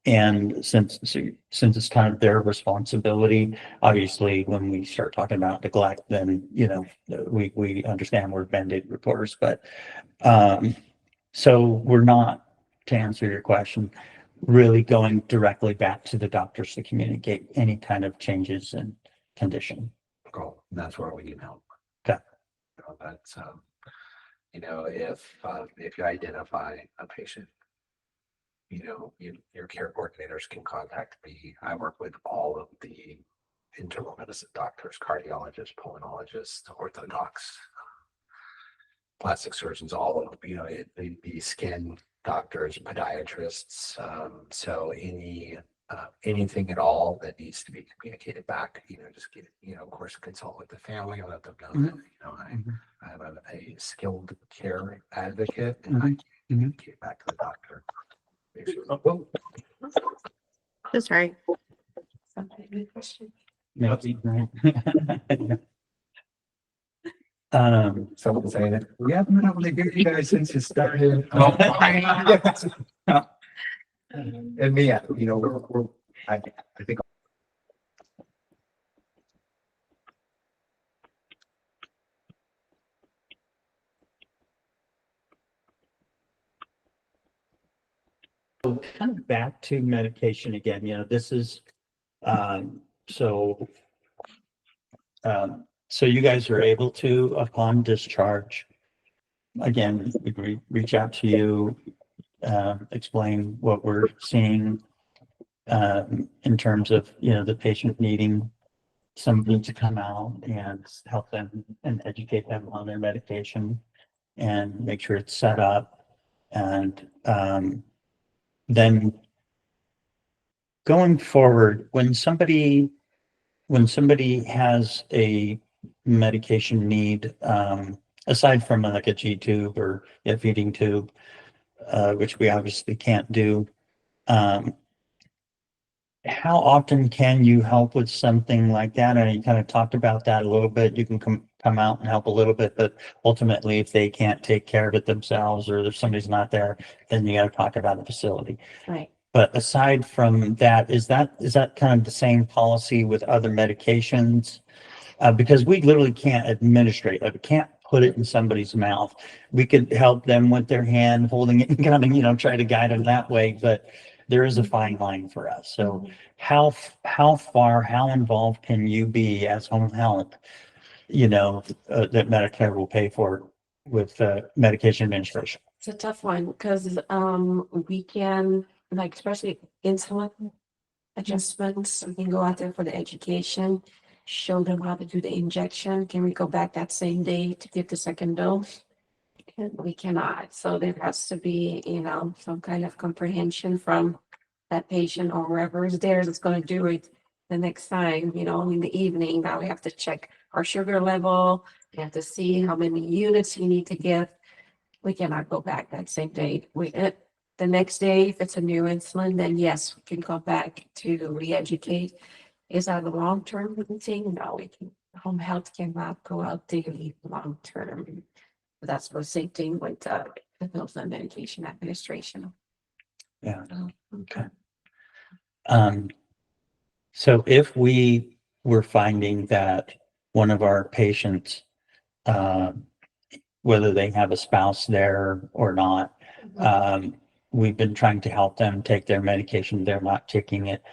And since it's kind of their responsibility, obviously, when we start talking about neglect, then, we understand we're Band-Aid reporters, but, so we're not, to answer your question, really going directly back to the doctors to communicate any kind of changes in condition. Cool. And that's where we can help. Okay. That's, if you identify a patient, your care coordinators can contact me. I work with all of the internal medicine doctors, cardiologists, pulmonologists, orthodox, plastic surgeons, all of them, the skin doctors, podiatrists. So anything at all that needs to be communicated back, just get, of course, consult with the family and let them know that, I have a skilled care advocate and I communicate back to the doctor. Make sure- That's right. Maybe, right? Someone saying it, we haven't been able to get you guys since you started. And me, I think. Kind of back to medication again, this is, so, so you guys are able to, upon discharge, again, we reach out to you, explain what we're seeing, in terms of, the patient needing somebody to come out and help them and educate them on their medication and make sure it's set up. And, then going forward, when somebody has a medication need, aside from like a G tube or a feeding tube, which we obviously can't do, how often can you help with something like that? And you kind of talked about that a little bit. You can kind come out and help a little bit, but ultimately, if they can't take care of it themselves or if somebody's not there, then you got to talk about the facility. Right. But aside from that, is that kind of the same policy with other medications? Because we literally can't administrate, like we can't put it in somebody's mouth. We could help them with their hand holding it and kind of, try to guide them that way, but there is a fine line for us. So how far, how involved can you be as home health, that Medicare will pay for with medication administration? It's a tough one because we can, like, especially insulin adjustments, we can go out there for the education, show them how to do the injection. Can we go back that same day to get the second dose? And we cannot. So there has to be, some kind of comprehension from that patient or whoever is there that's going to do it the next time, in the evening. Now we have to check our sugar level. We have to see how many units you need to get. We cannot go back that same day. The next day, if it's a new insulin, then yes, we can go back to re-educate. Is that a long-term thing? No, home health cannot go out daily long-term. That's the same thing with the pills and medication administration. Yeah. Okay. So if we were finding that one of our patients, whether they have a spouse there or not, we've been trying to help them take their medication, they're not taking it.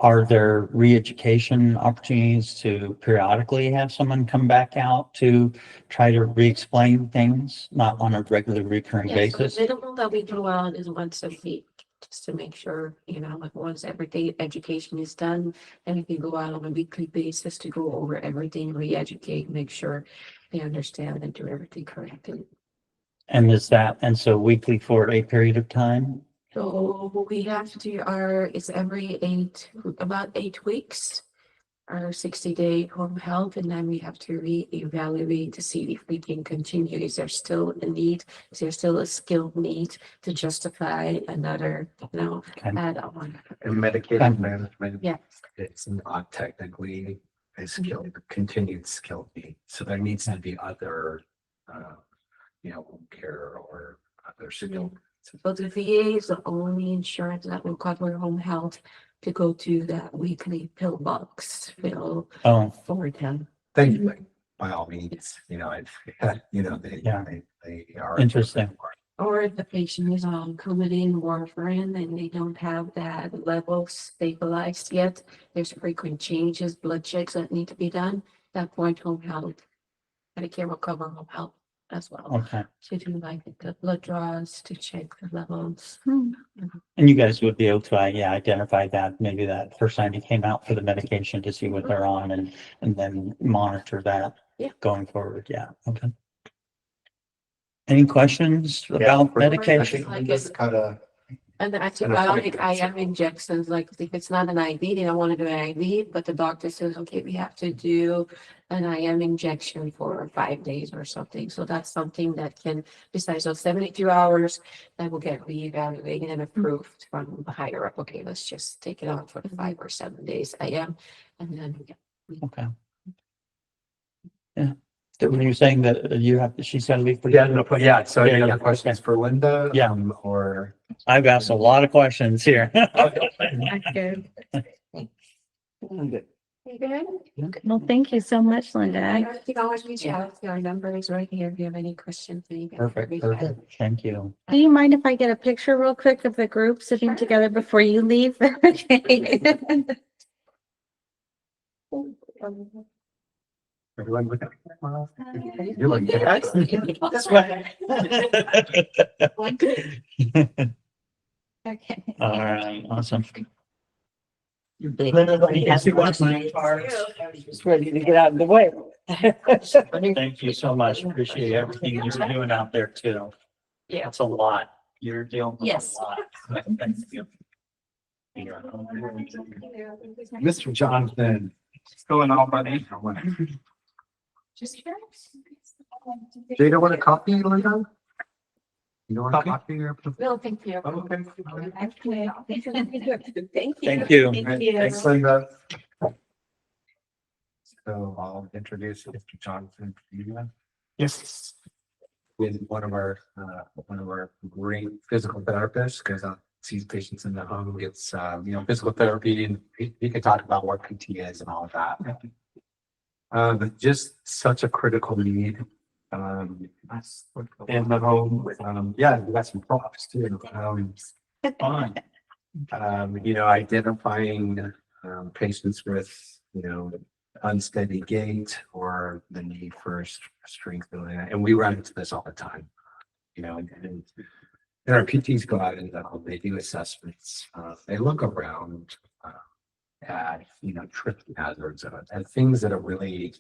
Are there re-education opportunities to periodically have someone come back out to try to re-explain things, not on a regular recurring Yes, so basis? the minimum that we go out is once a week, just to make sure, like once every day education is done, and we can go out on a weekly basis to go over everything, re-educate, make sure they understand and do everything correctly. And so weekly for a period of time? So we have to do it's about 8 weeks, our 60-day home health, and then we have to re-evaluate to see if we can continue. Is there still a need? Is there still a skilled need to justify another, Okay. add-on? And medication management. Yeah. It's not technically continued skilled need. So there needs to be other, home care or other skilled. So the VA is the only insurance that will cover home health to go to that weekly pill box fill Oh, for them. Thank you. By all means, they are. interesting. Or if the patient is on Coumadin, warfarin, and they don't have that level stabilized yet, there's frequent changes, blood checks that need to be done. At that point, home health, Medicare will cover home health as well. Okay. To do like the blood draws to check the levels. Hmm. And you guys would be able to, identify that, maybe that first time you came out for the medication to see what they're on and then monitor that going forward. Yeah. Okay. Any questions about medication? And the antibiotic IM injections, like if it's not an IV, they don't want to do an IV, but the doctor says, okay, we have to do an IM injection for 5 days or something. So that's something that can, besides those 72 hours, that will get reevaluated and approved from the higher up. Okay, let's just take it on for the 5 or 7 days IM, and then Okay. Yeah. So were you saying that she's got to leave? So any other questions for Linda? Yeah. Or I've asked a lot of questions here. Well, thank you so much, Linda. you can always reach out. Our number is right here if you have any questions. Perfect. Thank you. Do you mind if I get a picture real quick of the group sitting together before you leave? Okay. everyone look at You're like, yes. That's right. Okay. All right, awesome. Just ready to get out of the way. Thank you so much. Appreciate everything you're doing out there too. Yeah. It's a lot. You're dealing with Yes. a lot. Thank you. Mr. Jonathan, what's going on, buddy? Just curious. Jay, don't want a copy, Linda? You don't want a copy? No, thank you. Okay. Thank you. Thank you. Thank you. Thanks, Linda. So I'll introduce Mr. Johnathon Padilla. Yes. With one of our great physical therapists, because sees patients in the home, gets physical therapy, and he can talk about what PT is and all of that. But just such a critical need. In the home. Yeah, we got some props too. Fine. Identifying patients with unsteady gait or the need for strength building, and we run into this all the time. And our PTs go out and they do assessments. They look around at tripping hazards and things that are really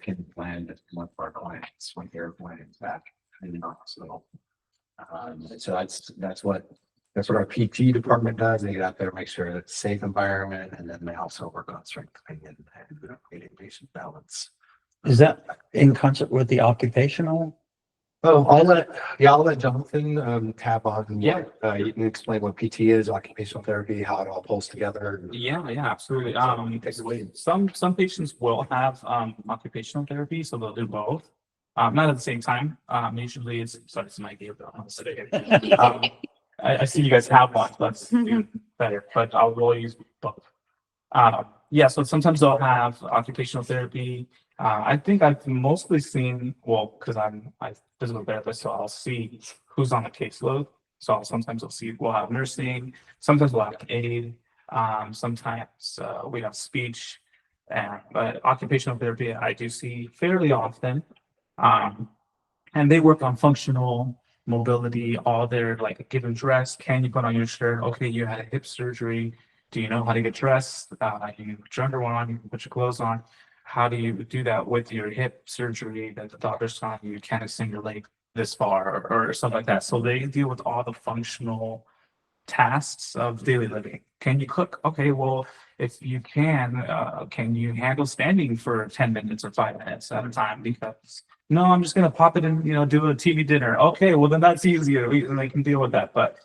can land one of our clients when they're back in the hospital. So that's what our PT department does. They get out there, make sure it's a safe environment, and then they also work on strengthening and creating patient balance. Is that in concert with the occupational? Oh, I'll let Jonathan tap on. Yeah. You can explain what PT is, occupational therapy, how it all pulls together. Yeah, absolutely. Some patients will have occupational therapy, so they'll do both. Not at the same time. Usually it's an idea, but honestly. I see you guys have one, so that's even better, but I'll really use both. So sometimes they'll have occupational therapy. I think I've mostly seen, because I'm a physical therapist, so I'll see who's on the caseload. So sometimes we'll have nursing, sometimes we'll have aid, sometimes we have speech, but occupational therapy I do see fairly often. And they work on functional mobility, all their like getting dressed. Can you put on your shirt? Okay, you had a hip surgery. Do you know how to get dressed? You put your underwear on, you can put your clothes on. How do you do that with your hip surgery that the doctor's telling you can't extend your leg this far or something like that? So they deal with all the functional tasks of daily living. Can you cook? Okay, well, if you can you handle standing for 10 minutes or 5 minutes at a time? Because no, I'm just gonna pop it in, do a TV dinner. Okay, well then that's easier. They can deal with that. But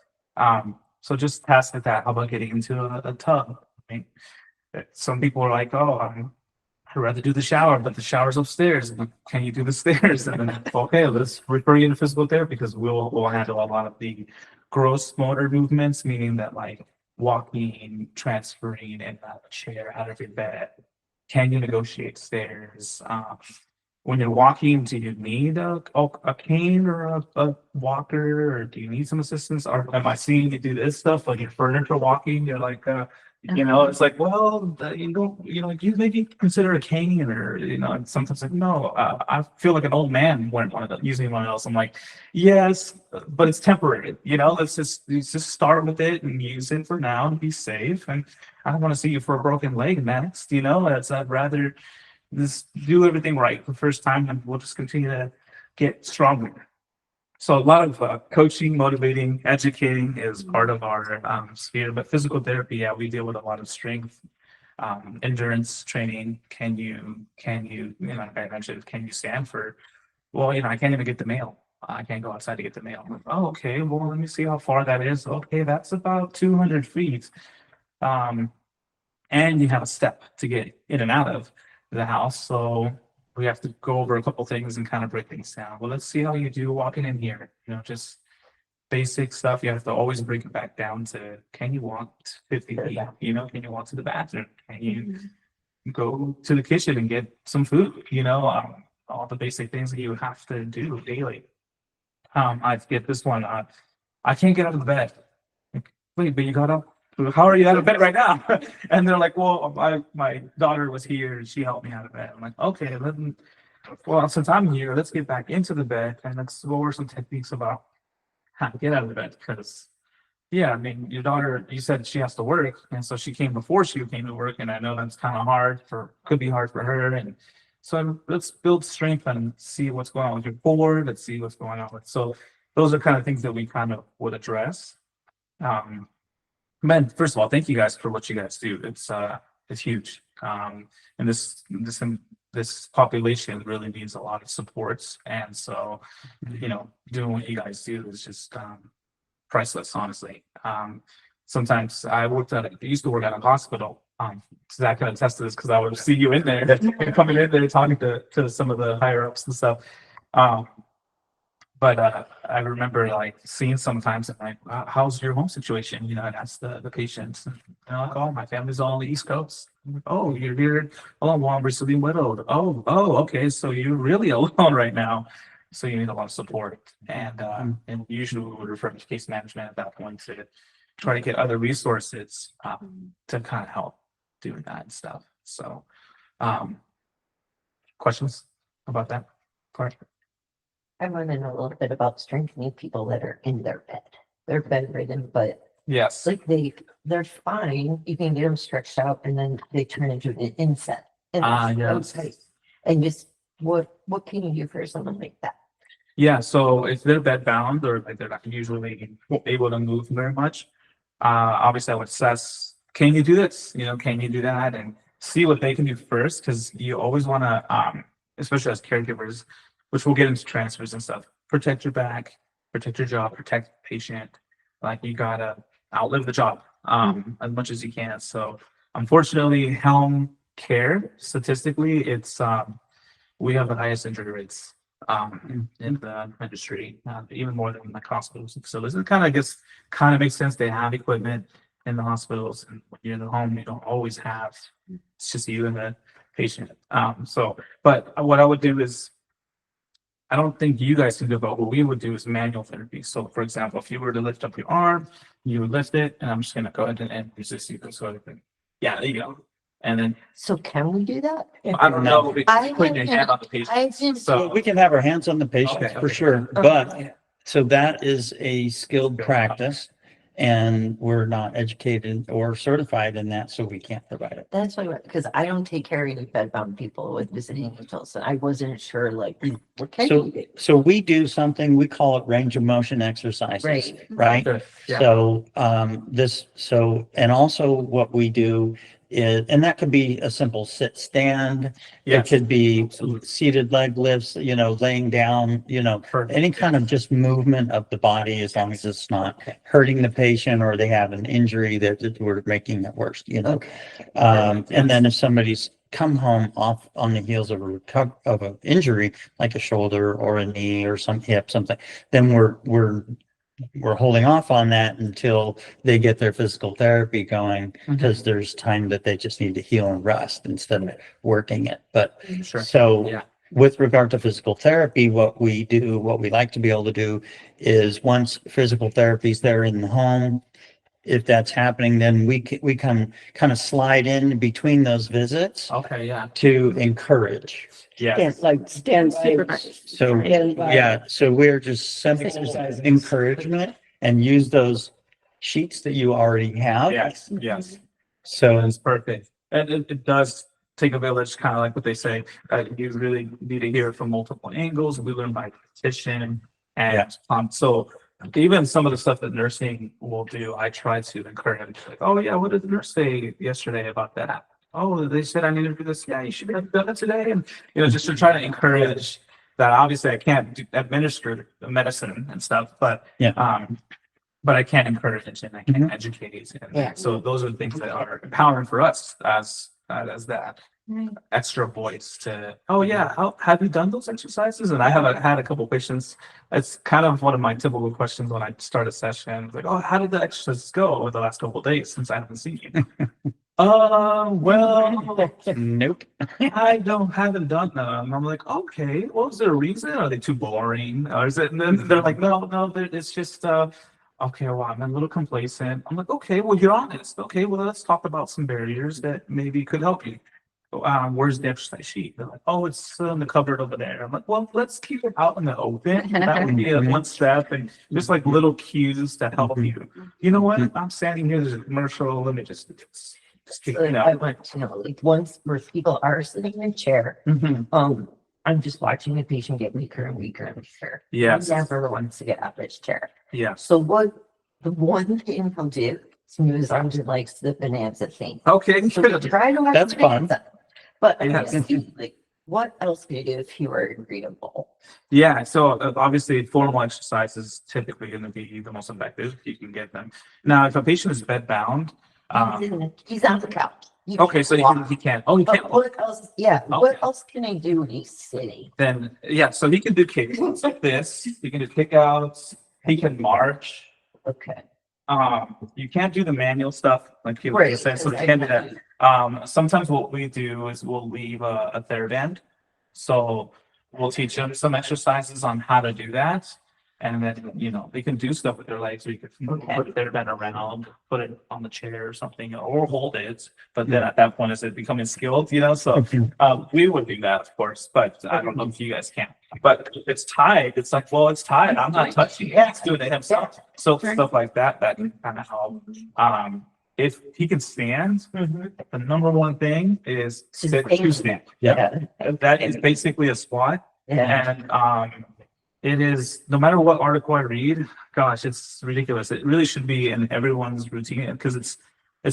so just tasks like that. How about getting into a tub? I mean, some people are like, oh, I'd rather do the shower, but the shower's upstairs. Can you do the stairs? And then, okay, let's refer you to physical therapy because we'll handle a lot of the gross motor movements, meaning that like walking, transferring in a chair out of your bed. Can you negotiate stairs? When you're walking, do you need a cane or a walker, or do you need some assistance? Or am I seeing you do this stuff like your furniture walking? You're like, it's like, well, you maybe consider a cane, or and sometimes like, no, I feel like an old man when using one of those. I'm like, yes, but it's temporary. Let's just start with it and use it for now and be safe. And I don't want to see you for a broken leg next. I'd rather just do everything right the first time, and we'll just continue to get stronger. So a lot of coaching, motivating, educating is part of our sphere. But physical therapy, we deal with a lot of strength, endurance training. Can you, like I mentioned, can you stand for? Well, I can't even get the mail. I can't go outside to get the mail. I'm like, oh, okay. Well, let me see how far that is. Okay, that's about 200 feet. And you have a step to get in and out of the house. So we have to go over a couple things and kind of break things down. Well, let's see how you do walking in here. Just basic stuff. You have to always break it back down to, can you walk 50 feet? Can you walk to the bathroom? Can you go to the kitchen and get some food? All the basic things that you have to do daily. I get this one. I can't get out of the bed. Wait, but you got up? How are you out of bed right now? And they're like, well, my daughter was here and she helped me out of bed. I'm like, okay, since I'm here, let's get back into the bed and let's go over some techniques about how to get out of the bed. Because, your daughter, you said she has to work. And so she came before she came to work. And I know that's kind of could be hard for her. And so let's build strength and see what's going on with your core. Let's see what's going on with. So those are kind of things that we kind of would address. Man, first of all, thank you guys for what you guys do. It's huge. And this population really needs a lot of supports. And so, doing what you guys do is just priceless, honestly. Sometimes I used to work at a hospital, Zach can attest to this because I would see you in there coming in there talking to some of the higher ups and stuff. But I remember like seeing sometimes and like, how's your home situation? You know, and ask the patients. And they're like, oh, my family's all on the East Coast. I'm like, oh, you're here. Oh, well, I'm recently widowed. Oh, okay. So you're really alone right now. So you need a lot of support. And usually we would refer to case management at that point to try to get other resources to kind of help doing that and stuff. So questions about that part? I want to know a little bit about strengthening people that are in their bed. They're bedridden, but Yes. like they're fine. You can get them stretched out and then they turn into an insect. And Yes. And just what can you do for someone like that? Yeah, so if they're bed bound or like they're not usually able to move very much, obviously I would assess, can you do this? You know, can you do that? And see what they can do first, because you always want to, especially as caregivers, which we'll get into transfers and stuff, protect your back, protect your job, protect the patient. Like you gotta outlive the job as much as you can. So unfortunately, home care, statistically, it's we have the highest injury rates in the industry, even more than like hospitals and facilities. It kind of makes sense. They have equipment in the hospitals, and when you're in the home, you don't always have. It's just you and the patient. But what I would do is, I don't think you guys can do, but what we would do is manual therapy. So, for example, if you were to lift up your arm, you would lift it, and I'm just going to go ahead and resist you. So, yeah, there you go. And then, So can we do that? I don't know, I putting your hand on the patient. I think So, We can have our hands on the patients Okay, for okay. sure, but so that is a skilled practice. And we're not educated or certified in that, so we can't provide it. That's why, because I don't take care of any bedbound people with visiting angels, and I wasn't sure like what can So, you do? so we do something, we call it range of motion exercises, Right. right? Okay, yeah. So, and also what we do is, and that could be a simple sit stand. It Yes. could be Absolutely. seated leg lifts, laying down, Perfect. any kind of just movement of the body, as long as it's not hurting the patient or they have an injury that we're making it worse, Okay. And then if somebody's come home off on the heels of of an injury, like a shoulder or a knee or some hip, something, then we're holding off on that until they get their physical therapy going, because there's time that they just need to heal and rest instead of working it. But Sure. so Yeah. with regard to physical therapy, what we like to be able to do is, once physical therapy is there in the home, if that's happening, then we can kind of slide in between those visits Okay, yeah. to encourage. Yes. Stand by. Supervise. So, Stand by. yeah, so we're just simple Exercises. encouragement and use those sheets that you already have. Yes, yes. So, That's perfect. And it does take a village, kind of like what they say. You really need to hear it from multiple angles. We learn by repetition. And so even some of the stuff that nursing will do, I try to encourage. Like, oh yeah, what did the nurse say yesterday about that? Oh, they said I need to do this. Yeah, you should have done it today. And just to try to encourage that. Obviously, I can't administer the medicine and stuff, but but I can encourage it and I can educate. And so those are the things that are empowering for us as that extra voice to, oh yeah, have you done those exercises? And I have had a couple patients. It's kind of one of my typical questions when I start a session. Like, oh, how did the exercises go over the last couple of days since I haven't seen you? Well, nope. I haven't done them. I'm like, okay, well, is there a reason? Are they too boring? Or is it? And then they're like, no, it's just okay, well, I'm a little complacent. I'm like, okay, well, you're honest. Okay, well, let's talk about some barriers that maybe could help you. Where's the exercise sheet? They're like, oh, it's in the cupboard over there. I'm like, well, let's keep it out in the open. That would be a one step, and just like little cues to help you. You know what? I'm standing here. There's a commercial. Let me just keep it I out. want to know, like, once where people are sitting in a chair, I'm just watching the patient get weaker and weaker and weaker. Yes. He never wants to get out of his chair. Yes. So the one thing he'll do is move on to like the bonanza thing. Okay. So we try to watch That's fun. bonanza. But I Yes. mean, like, what else could you do if you were agreeable? Yeah, so obviously formal exercise is typically going to be the most effective if you can get them. Now, if a patient is bed bound, He's on the couch. Okay, so he can't. Oh, he But can't. what else? Yeah, what Okay. else can he do when he's sitting? Then yeah, so he can do kickouts like this. He can do kickouts. He can march. Okay. You can't do the manual stuff like people Right, say, so you because can't do that. Sometimes what we do is we'll leave a TheraBand. So we'll teach them some exercises on how to do that. And then, they can do stuff with their legs, or you could put their bend around, put it on the chair or something, or hold it. But then at that point, is it becoming skilled, so we would do that, of course, but I don't know if you guys can. But if it's tied, it's like, well, it's tied. I'm not touching it. He's doing it himself. So stuff like that can kind of help. If he can stand, the number one thing is sit to stand. Yeah. That is basically a squat. Yeah. And it is, no matter what article I read, gosh, it's ridiculous. It really should be in everyone's routine because it's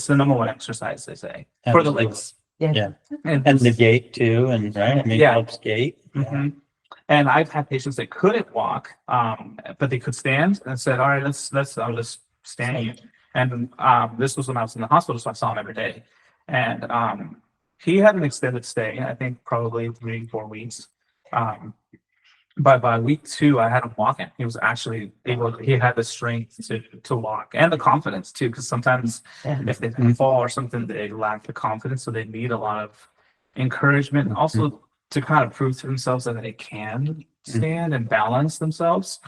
the number one exercise, they say, for the legs. Yeah. And the gait too, and right, I mean, Yeah. helps gait. Mhm. And I've had patients that couldn't walk, but they could stand and said, all right, I'll just stand here. And this was when I was in the hospital, so I saw him every day. And he had an extended stay, I think probably 3-4 weeks. But by week 2, I had him walking. He was actually he had the strength to walk and the confidence too, because sometimes if they fall or something, they lack the confidence. So they need a lot of encouragement and also to kind of prove to themselves that they can stand and balance themselves.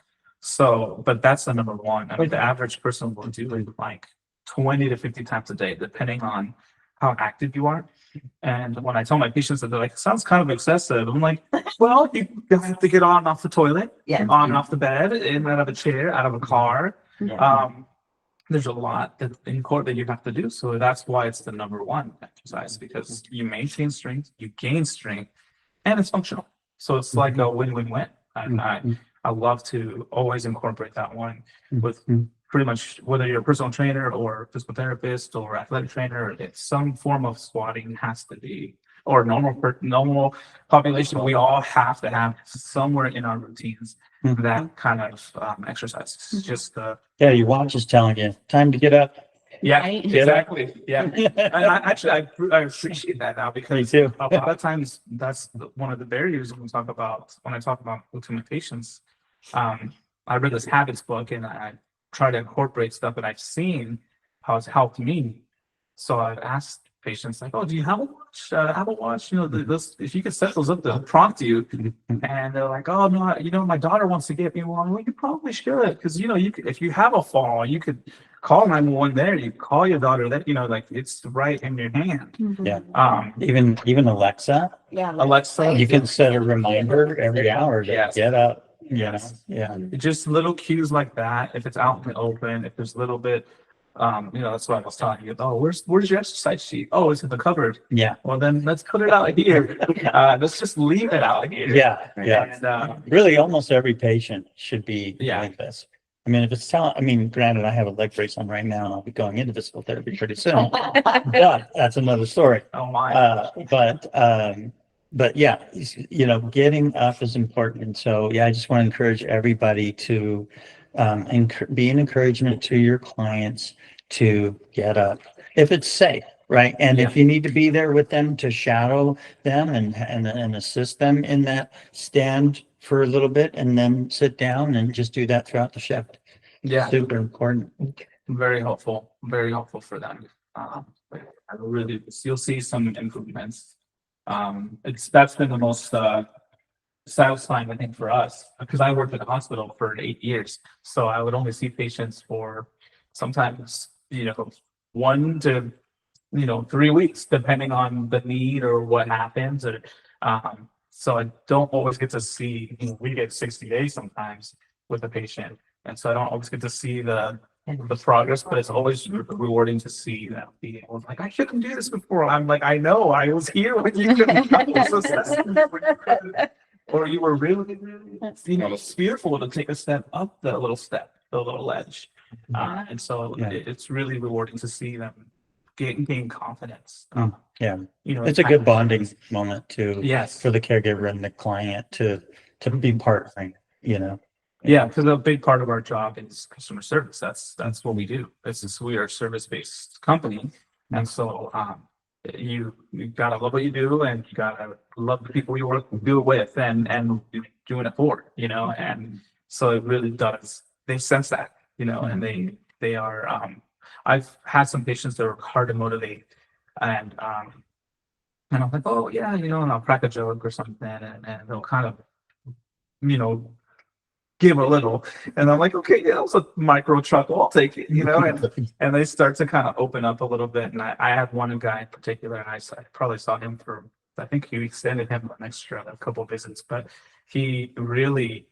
So, but that's the number one. I mean, the average person will do it like 20 to 50 times a day, depending on how active you are. And when I tell my patients that, they're like, sounds kind of excessive. I'm like, well, you have to get on and off the toilet, Yeah. on and off the bed, in and out of a chair, out of a car. There's a lot in court that you have to do. So that's why it's the number one exercise, because you maintain strength, you gain strength, and it's functional. So it's like a win-win-win. And I love to always incorporate that one with pretty much whether you're a personal trainer or physical therapist or athletic trainer, it's some form of squatting has to be, or normal population, we all have to have somewhere in our routines that kind of exercise. It's just Yeah, your watch is telling you, time to get up. yeah, Right. exactly. Yeah. And I appreciate that now Me because too. a lot of times that's one of the barriers when I talk about with my patients. I read this habits book and I try to incorporate stuff that I've seen how it's helped me. So I've asked patients like, "Oh, do you have a watch? Have a watch? This, if you could set those up, they'll prompt you." And they're like, "Oh no, my daughter wants to get me one." Well, you probably should, because you could, if you have a fall, you could call 911 there. You call your daughter. That like it's right in your hand. Yeah. Even Alexa, Yeah. Alexa, you can set a reminder every hour to Yes. get up. Yes. Yeah. Just little cues like that. If it's out in the open, if there's a little bit, that's what I was telling you. Oh, where's your exercise sheet? Oh, it's in the cupboard. Yeah. Well, then let's put it out here. Let's just leave it out here. Yeah. Yeah. And Really, almost every patient should be Yeah. like this. I mean, if it's granted, I have a leg brace on right now and I'll be going into physical therapy pretty soon. But that's another story. oh my. But yeah, getting up is important. And so, yeah, I just want to encourage everybody to be an encouragement to your clients to get up if it's safe, right? And if you need to be there with them to shadow them and assist them in that stand for a little bit and then sit down and just do that throughout the shift. Yeah. Super important. Very helpful for them. You'll see some improvements. That's been the most satisfying, I think, for us, because I worked at the hospital for 8 years. So I would only see patients for sometimes, 1 to 3 weeks, depending on the need or what happens. Or so I don't always get to see, we get 60 days sometimes with a patient. And so I don't always get to see the progress, but it's always rewarding to see that be able to, like, I couldn't do this before. I'm like, I know, I was here when you couldn't. Or you were really, it's fearful to take a step up the little ledge. And so it's really rewarding to see them gain confidence. Yeah. It's a good bonding moment too. Yes. For the caregiver and the client to be partnering, Yeah, because a big part of our job is customer service. That's what we do. We are a service-based company. And so you gotta love what you do, and you gotta love the people you do it with, and you're doing it for, and so it really does. They sense that, and they are. I've had some patients that are hard to motivate, and I'm like, oh yeah, and I'll crack a joke or something, and they'll kind of, give a little, and I'm like, okay, yeah, it was a micro chuckle, I'll take it, and they start to kind of open up a little bit. And I had one guy in particular, and I probably saw him for, I think he extended him an extra a couple visits, but he really,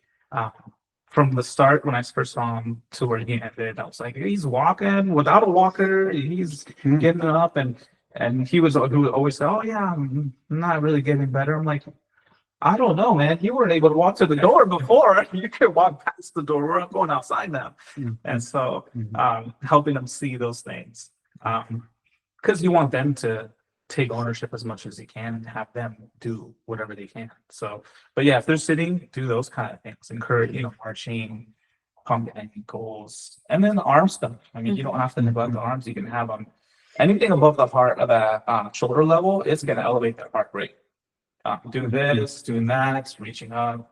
from the start when I first saw him to where he ended, I was like, he's walking without a walker, he's getting up, and he would always say, oh yeah, I'm not really getting better. I'm like, I don't know, man. You weren't able to walk to the door before. You could walk past the door. We're going outside now. And so helping them see those things. Because you want them to take ownership as much as you can and have them do whatever they can. So, but yeah, if they're sitting, do those kind of things. Encourage, marching, pumping ankles, and then the arm stuff. I mean, you don't have to neglect the arms. You can have them. Anything above the heart of the shoulder level, it's going to elevate their heart rate. Doing this, doing that, reaching up,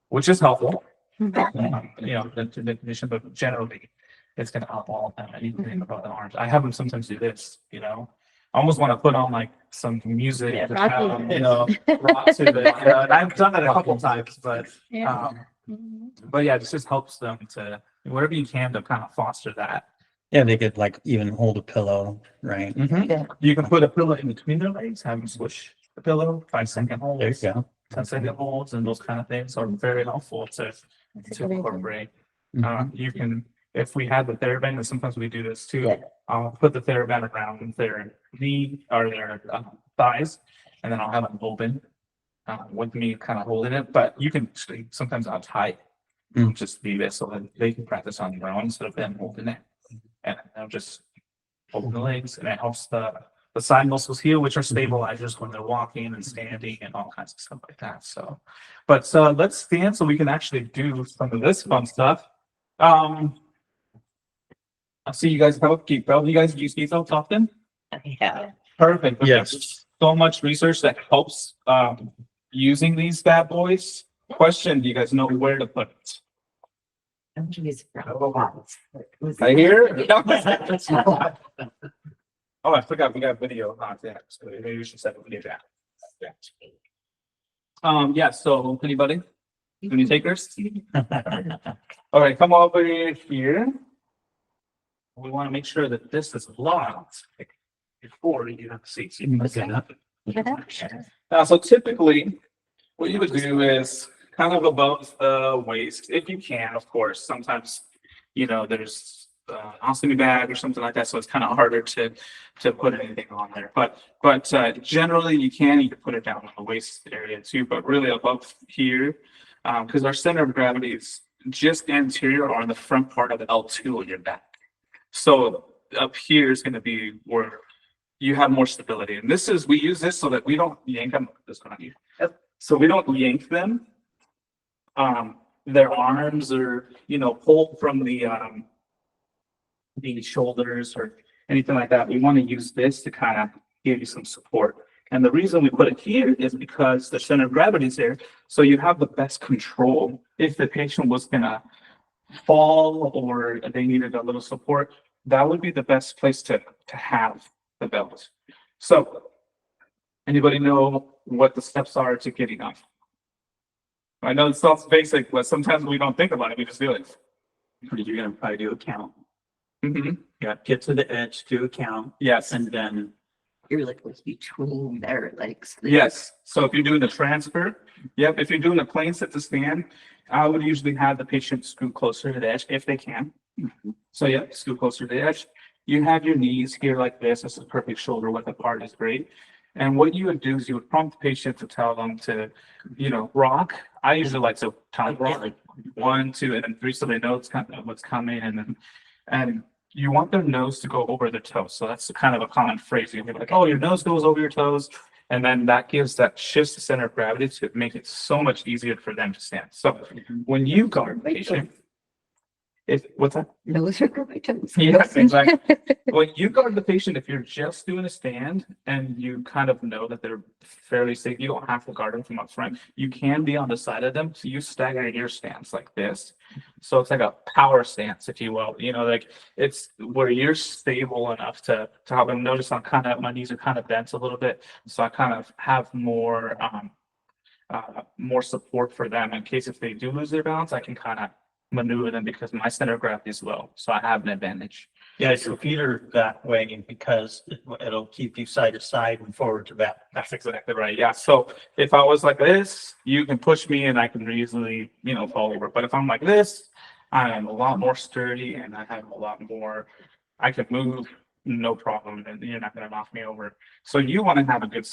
which is helpful. The condition, but generally, it's going to help all of them. Anything about the arms. I have them sometimes do this. I almost want to put on like some music, to have them, rock to it. And I've done that a couple times, but yeah, it just helps them to whatever you can to kind of foster that. Yeah, they could like even hold a pillow, right? Yeah. You can put a pillow in between their legs, have them squish the pillow, 5-second holds, There you go. 10-second holds, and those kind of things are very helpful to incorporate. You can, if we had the TheraBand, and sometimes we do this too, I'll put the TheraBand around their knee or their thighs, and then I'll have them open with me kind of holding it. But you can sometimes I'll tie it, just leave it so that they can practice on their own instead of them holding it. And they'll just open the legs, and it helps the side muscles heal, which are stabilizers when they're walking and standing and all kinds of stuff like that. So, but let's stand so we can actually do some of this fun stuff. I see you guys have a key belt. You guys use key belts often? Yeah. Perfect. Okay. Yes. So much research that helps using these bad boys. Question: do you guys know where to put it? I hear. Oh, I forgot we got video. Yeah, so maybe we should set a video down. Yeah. So anybody? Any takers? All right, come over here. We want to make sure that this is locked before you have seats. So typically, what you would do is kind of above the waist, if you can, of course. Sometimes, there's ostomy bag or something like that, so it's kind of harder to put anything on there. But generally, you can put it down on the waist area too, but really above here, because our center of gravity is just anterior or on the front part of the L2 on your back. So up here is going to be where you have more stability. And we use this so that we don't yank them. This one on you. So we don't yank them. Their arms or pull from the shoulders or anything like that. We want to use this to kind of give you some support. And the reason we put it here is because the center of gravity is there, so you have the best control. If the patient was gonna fall or they needed a little support, that would be the best place to have the belt. So anybody know what the steps are to getting up? I know it sounds basic, but sometimes we don't think about it. We just do it. You're gonna probably do a count. Yeah, get to the edge, do a count. Yes. And then You're like between their legs. Yes. So if you're doing the transfer, if you're doing a plane sit to stand, I would usually have the patient scoot closer to the edge if they can. So scoot closer to the edge. You have your knees here like this. It's a perfect shoulder width apart is great. And what you would do is you would prompt the patient to tell them to, rock. I usually like to count rock, like 1, 2, and then 3, so they know it's kind of what's coming. And you want their nose to go over their toes. So that's kind of a common phrase. You'll be like, oh, your nose goes over your toes. And then that shifts the center of gravity to make it so much easier for them to stand. So when you guard the patient, What's that? Those are my toes. Yes, exactly. When you guard the patient, if you're just doing a stand and you kind of know that they're fairly safe, you don't have to guard them from up front. You can be on the side of them. So you stagger your stance like this. So it's like a power stance, if you will. You know, like it's where you're stable enough to have them. Notice I'm kind of, my knees are kind of bent a little bit. So I kind of have more support for them in case if they do lose their balance, I can kind of maneuver them because my center of gravity is low. So I have an advantage. Yeah, your feet are that way because it'll keep you side to side and forward to back. That's exactly right. Yeah. So if I was like this, you can push me and I can easily, you know, fall over. But if I'm like this, I am a lot more sturdy and I have a lot more, I can move, no problem. And you're not going to knock me over. So you want to have a good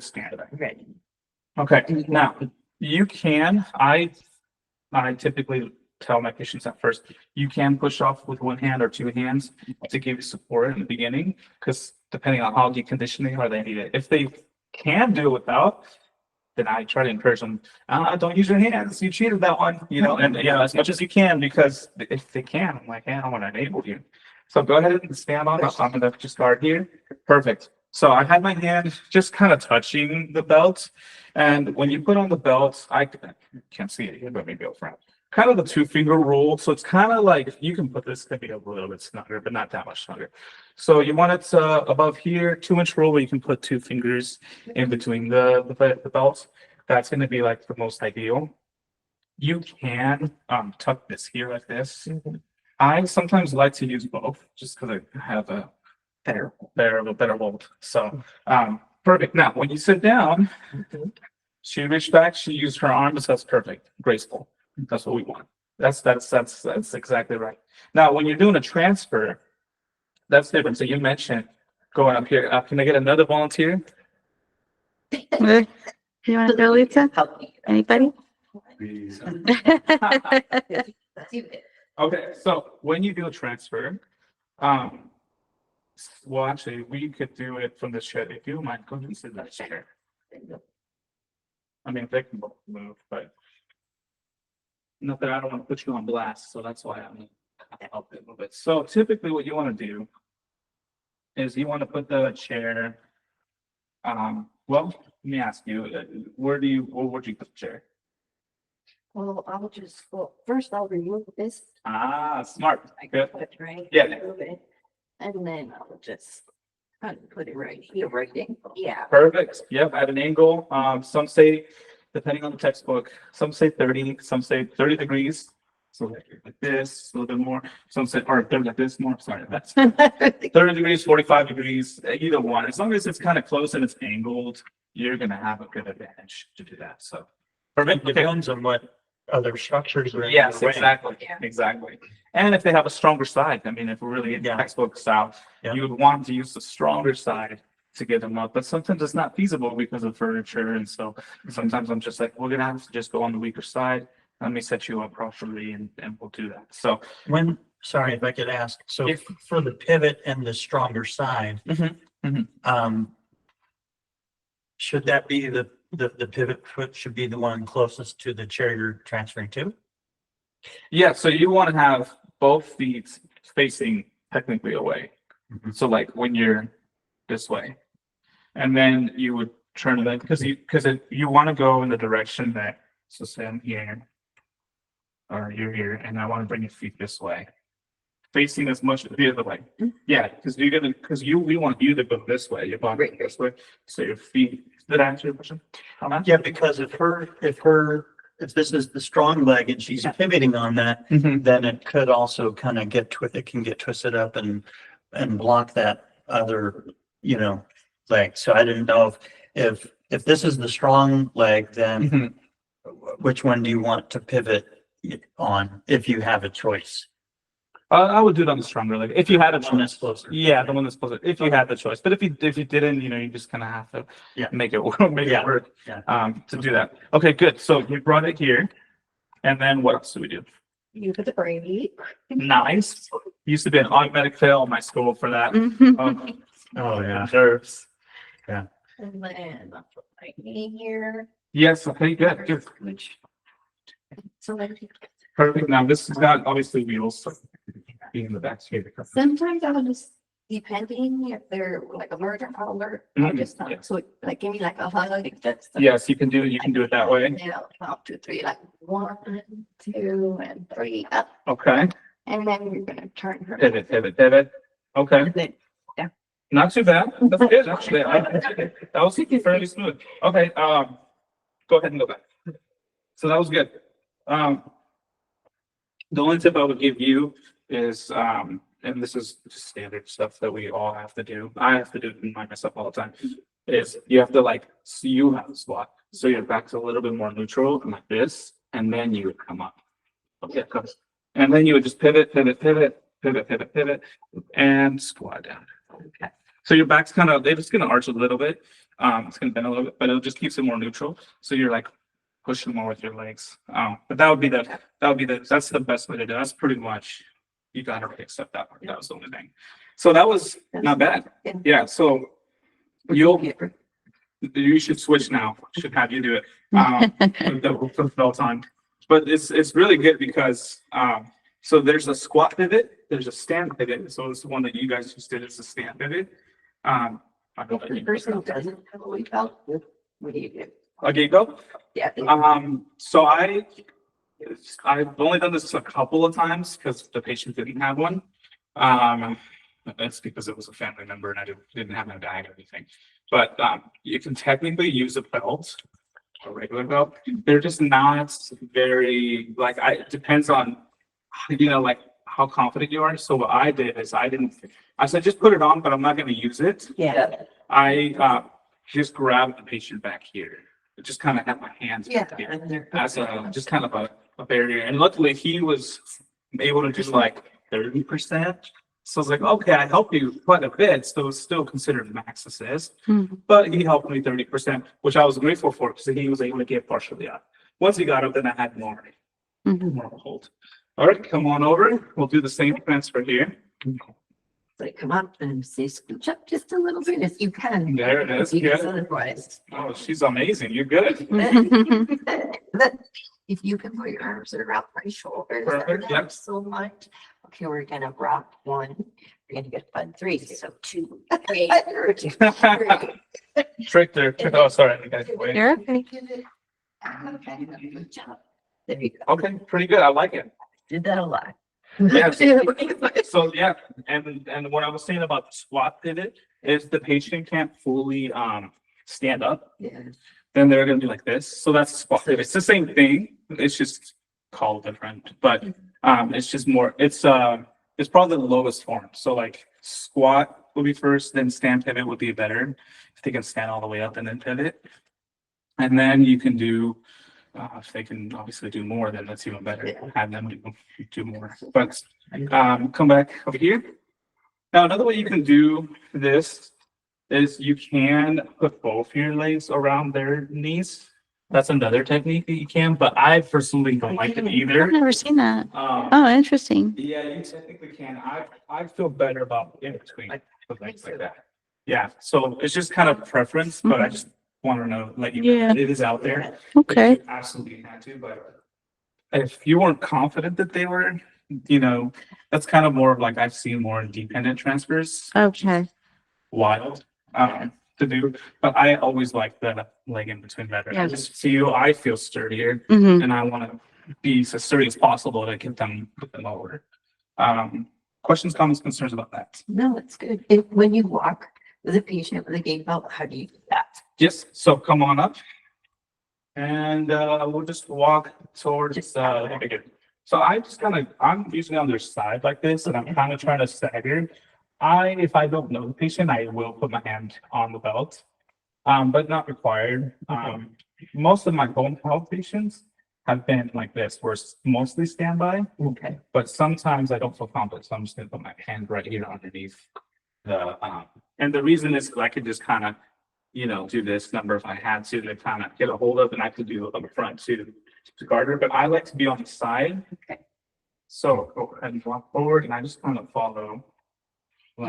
stand. Right. Okay. Now you can, I typically tell my patients at first, you can push off with one hand or two hands to give you support in the beginning, because depending on how deconditioned they are, they need it. If they can do it without, then I try to encourage them, don't use your hands. You cheated that one, you know, and as much as you can, because if they can, I'm like, hey, I want to enable you. So go ahead and stand on up. I'm going to just start here. Perfect. So I had my hand just kind of touching the belt. And when you put on the belt, I can't see it here, but maybe up front. Kind of the 2-finger rule. So it's kind of like, you can put this, maybe a little bit snugger, but not that much snugger. So you want it above here, 2-inch rule where you can put 2 fingers in between the belts. That's going to be like the most ideal. You can tuck this here like this. I sometimes like to use both just because I have a better hold. So perfect. Now when you sit down, she reached back, she used her arms, that's perfect, graceful. That's what we want. That's exactly right. Now, when you're doing a transfer, that's different. So you mentioned going up here. Can I get another volunteer? Do you want to go, Lisa? Anybody? Okay, so when you do a transfer, well, actually, we could do it from this chair. If you don't mind, go ahead and sit in that chair. I mean, they can both move, but not that I don't want to put you on blast, so that's why I'm going to help it a little bit. So typically what you want to do is you want to put the chair, well, let me ask you, where would you put the chair? Well, first I'll remove this. Smart. I Good. can put it right. Yeah. Remove it, and then I'll just kind of put it right here, right in. Yeah. Perfect. Yep, at an angle. Some say, depending on the textbook, some say 30, some say 30 degrees. So like this, a little bit more. Some say, or 30 like this more. Sorry, that's 30 degrees, 45 degrees, either one. As long as it's kind of close and it's angled, you're going to have a good advantage to do that. So perfect. It depends on what other structures are. Yes, in the way. exactly. Yeah. Exactly. And if they have a stronger side, I mean, if we're really in textbook style, you would want to use the stronger side to get them up. But sometimes it's not feasible because of furniture. And so sometimes I'm just like, we're going to have to just go on the weaker side. Let me set you up properly and we'll do that. So Sorry if I could ask, so If- for the pivot and the stronger side, should that be the pivot foot should be the one closest to the chair you're transferring to? yeah, so you want to have both feet facing technically away. Mhm. So like when you're this way, and then you would turn it because you want to go in the direction that, so say I'm here or you're here, and I want to bring your feet this way, facing as much the other way. Yeah, because we want you to go this way, your body this way, so your feet. Did I answer your question? Yeah, because if this is the strong leg and she's pivoting on that, then it could also kind of get twisted up and block that other, leg. So I didn't know if this is the strong leg, then which one do you want to pivot on if you have a choice? I would do it on the stronger leg if you had a The one that's choice. closer. Yeah, the one that's closer. If you had the choice, but if you didn't, you just kind of have to make it work. To do that. Okay, good. So you brought it here, and then what else do we do? You put the braid. Nice. Used to be an automatic fail in my school for that. Oh, yeah. Nerves. And then I'll put my knee here. Yes. Okay. Good. Good. Which. So then Perfect. Now this has got obviously wheels, so being in the back here. Sometimes I would just, depending if they're like a murder alert, I'll Mhm. just not, so like give me like a hug. That's Yes, you can do it that way. Yeah, count 2, 3, like 1, 2, and 3 up, Okay. and then you're gonna turn her. Pivot, pivot, pivot. Okay. And then Not too bad. That's good, actually. That was fairly smooth. Okay, go ahead and go back. So that was good. The only tip I would give you is, and this is just standard stuff that we all have to do. I have to do it in myself all the time. Is you have to so you have to squat. So your back's a little bit more neutral like this, and then you would come up. Okay, and then you would just pivot, pivot, pivot, pivot, pivot, pivot, and squat down. Okay. So your back's they're just gonna arch a little bit. It's gonna bend a little bit, but it just keeps it more neutral. So you're like pushing more with your legs. But that's the best way to do it. That's pretty much, you gotta really accept that part. That was the only thing. So that was not bad. Yeah, so you should switch now. Should have you do it. For the bell time. But it's really good because so there's a squat pivot, there's a stand pivot. So it's the one that you guys just did. It's a stand pivot. I don't if the person doesn't have a weight belt, what do you do? a gate belt. Yeah. So I've only done this a couple of times because the patient didn't have one. It's because it was a family member and I didn't have my bag or anything. But you can technically use a belt, a regular belt. They're just not very it depends on how confident you are. So what I did is I said just put it on, but I'm not going to use it. Yeah. I just grabbed the patient back here. Just kind of had my hands back here And they're. as just kind of a barrier. And luckily he was able to do 30%. So I was like, okay, I helped you quite a bit. So it's still considered max assist, but he helped me 30%, which I was grateful for because he was able to get partially up. Once he got up, then I had more of a hold. All right, come on over. We'll do the same transfer here. Like come up and say scooch up just a little bit if you can. There it is. Because Yeah. otherwise. Oh, she's amazing. You're good. But if you can put your arms around my shoulders, that Perfect, yep. helps so much. Okay, we're gonna rock 1. We're gonna get fun 3. So 2, 3. Trick there. Oh, sorry. I think wait. You're okay. Okay, good job. There you go. Okay, pretty good. I like it. Did that a lot. Yeah. So yeah, and what I was saying about the squat pivot is the patient can't fully stand up, Yeah. then they're gonna be like this. So that's a squat pivot. It's the same thing. It's just called different, but it's just more. It's probably the lowest form. So squat would be first, then stand pivot would be better if they can stand all the way up and then pivot, and then you can do. If they can obviously do more, then that's even better. Yeah. Have them do more. But come back over here. Now, another way you can do this is you can put both your legs around their knees. That's another technique that you can, but I personally don't like it either. I've never seen that. Um, Oh, interesting. yeah, you technically can. I feel better about in between with legs like that. Yeah, so it's just kind of preference, but I just want to know, let you know, Yeah. it is out there. Okay. You absolutely had to, but if you weren't confident that they were, that's kind of more of I've seen more dependent transfers, Okay. wild, to do. But I always like the leg in between better. Yeah. Just feel, I feel sturdier, Hmm. and I want to be as sturdy as possible to get them over. Questions, comments, concerns about that? No, it's good. When you walk with a patient with a gait belt, how do you do that? Yes, so come on up. And we'll just walk towards so I'm usually on their side like this, and I'm kind of trying to stagger. If I don't know the patient, I will put my hand on the belt, but not required. Most of my home health patients have been like this, where it's mostly standby. Okay. But sometimes I don't feel confident, so I'm just gonna put my hand right here underneath the and the reason is I could just kind of do this number if I had to kind of get a hold of, and I could do it up front to guard her, but I like to be on the side. Okay. So go ahead and walk forward, and I just kind of follow.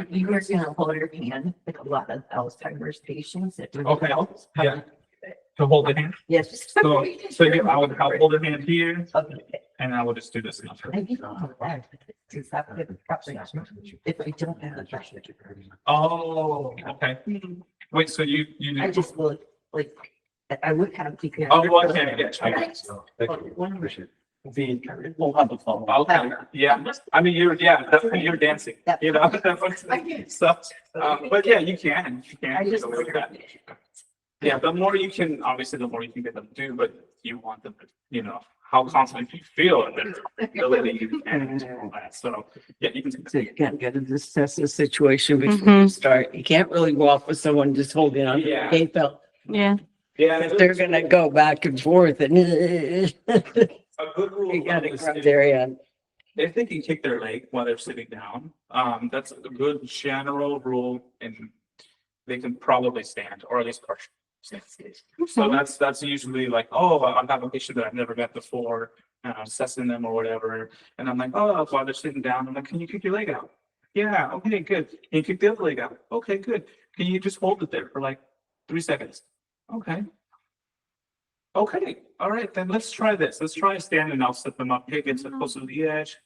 You were gonna hold your hand like a lot of Alzheimer's patients. It really Okay. helps. Yeah. To hold the hand. Yes. So I would hold the hand here, Okay. and I will just do this. I think that is that if I don't have the pressure. Oh, okay. Wait, so you I do, just look like, I would have to. oh, okay, yeah, We'll have the phone. okay, yeah, I mean, you're dancing, you know? So, but yeah, you can I just. go with that. Yeah, the more you can, obviously, the more you can get them to do, but you want them to, how confident you feel in their ability you can do all that. So, yeah, you can take So that. you can't get into assess the situation before you Mhm. start. You can't really go off with someone just holding on to the Yeah. gate belt. Yeah. Yeah. If they're gonna go back and forth and you A good rule of thumb gotta is grab their end. if they can kick their leg while they're sitting down, that's a good general rule, and they can probably stand, or at least partially stand. So that's usually like, oh, I have a patient that I've never met before, and I'm assessing them or whatever, and I'm like, oh, while they're sitting down, I'm like, can you kick your leg out? Yeah, okay, good. Can you kick the other leg out? Okay, good. Can you just hold it there for like 3 seconds? Okay. Okay, all right, then let's try this. Let's try standing. I'll set them up, get close to the edge,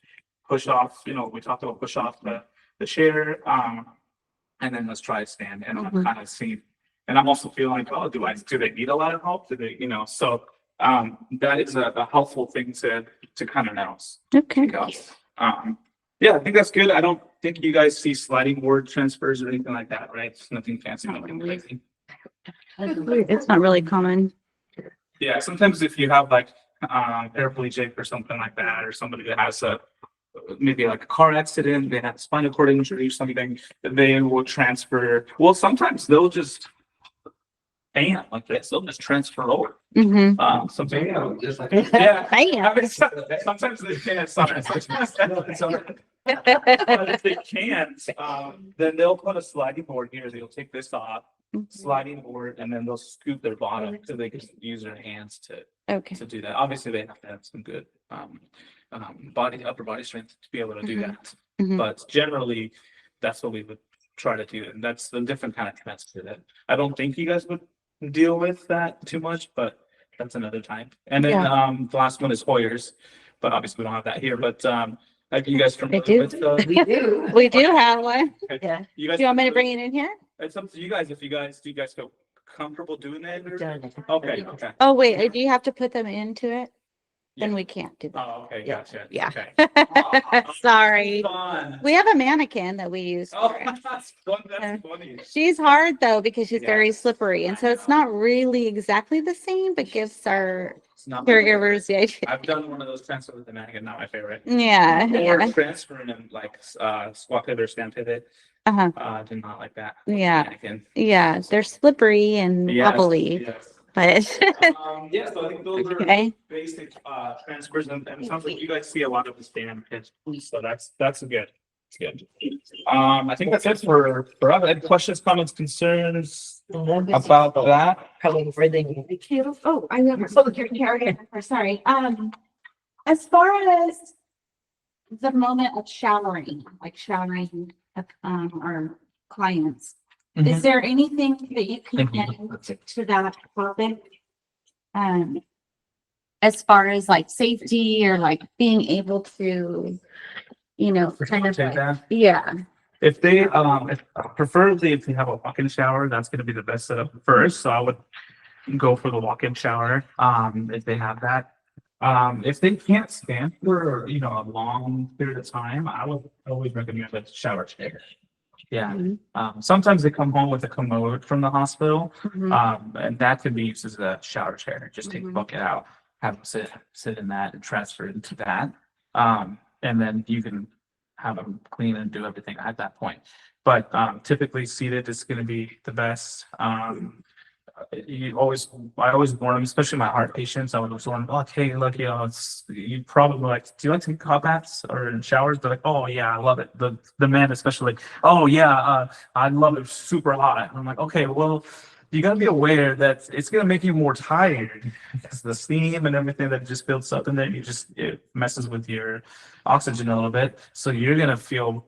push off, we talked about push off the chair, and then let's try to stand, and I'm kind of seeing, and I'm also feeling like, oh, do they need a lot of help? Do they, so, that is a helpful thing to kind of know. Okay. Because, yeah, I think that's good. I don't think you guys see sliding board transfers or anything like that, right? It's nothing fancy, nothing crazy. It's not really common. Yeah, sometimes if you have like paraplegic or something like that, or somebody that has maybe like a car accident, they have a spinal cord injury or something, they will transfer. Well, sometimes they'll just bam like this. They'll just transfer over. Mm-hmm. Something. Just like. Yeah. Bam. I mean, sometimes they can. Sometimes but if they can't, then they'll put a sliding board here. They'll take this off, sliding board, and then they'll scoop their bottom so they can use their hands Okay. to do that. Obviously, they have to have some good upper body strength to be able to do that. Mhm. But generally, that's what we would try to do, and that's the different kind of transfer that I don't think you guys would deal with that too much, but that's another time. And then the last one is Hoyers, but obviously we don't have that here. But have you guys familiar do. with We do. We do have one. Yeah. you guys Do you want me to bring it in here? It's up to you guys if you guys feel comfortable doing that. or- Done. Okay. Oh, wait, do you have to put them into it? Then we can't do that. Oh, okay, Yeah. gotcha. Yeah. Okay. Sorry. Fun. We have a mannequin that we use Oh, for it. that's funny. She's hard though because she's Yeah. very slippery, and so it's not really exactly the same, but gives our It's not- caregivers the idea. I've done one of those transfers with the mannequin, not my favorite. Yeah, Or yeah. transferring them like squat pivot or stand pivot. Uh-huh. Do not like that. Yeah. Mannequin. Yeah, they're slippery and Yes, wobbly, yes. but Yeah, so I think those are okay. basic transfers, and it sounds like you guys see a lot of the stand pitch, so that's good. It's good. I think that's it for us. Any questions, comments, concerns about that? Probably for the. Oh, I never spoke your caregiver, sorry. As far as the moment of showering, our clients, is there anything that you can add to that topic? As far as like safety or like being able to, kind of Take like, that. yeah. If they, preferably if they have a walk-in shower, that's gonna be the best setup first, so I would go for the walk-in shower, if they have that. If they can't stand for, a long period of time, I would always recommend a shower chair. Yeah, sometimes they come home with a commode from the hospital, and that could be used as a shower chair. Just take the bucket out, have them sit in that and transfer into that. And then you can have them clean and do everything at that point. But typically seated is going to be the best. I always warn them, especially my heart patients. I would always warn them, okay, look, you probably like, do you like to take hot baths or in showers? They're like, oh yeah, I love it. The men especially, like, oh yeah, I love it super hot. And I'm like, okay, well, you got to be aware that it's going to make you more tired because the steam and everything that just builds up in there, it messes with your oxygen a little bit. So you're going to feel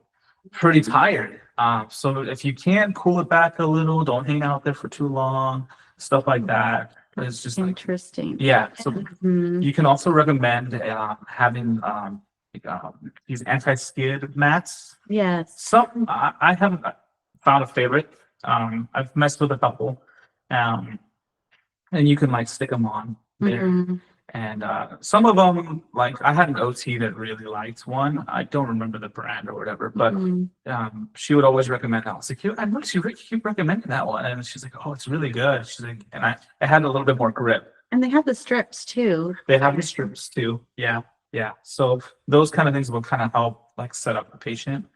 pretty tired. So if you can cool it back a little, don't hang out there for too long, stuff like that. It's just like, Interesting. yeah. So Mhm. you can also recommend having these anti-skid mats. Yes. Some I haven't found a favorite. I've messed with a couple, and you can like stick them on there. Mhm. And some of them, like I had an OT that really liked one. I don't remember the brand or whatever, but Mhm. she would always recommend that. I was like, I noticed you keep recommending that one, and she's like, oh, it's really good. She's like, and I had a little bit more grip. And they have the strips too. They have the strips too. Yeah, yeah. So those kind of things will kind of help like set up the patient.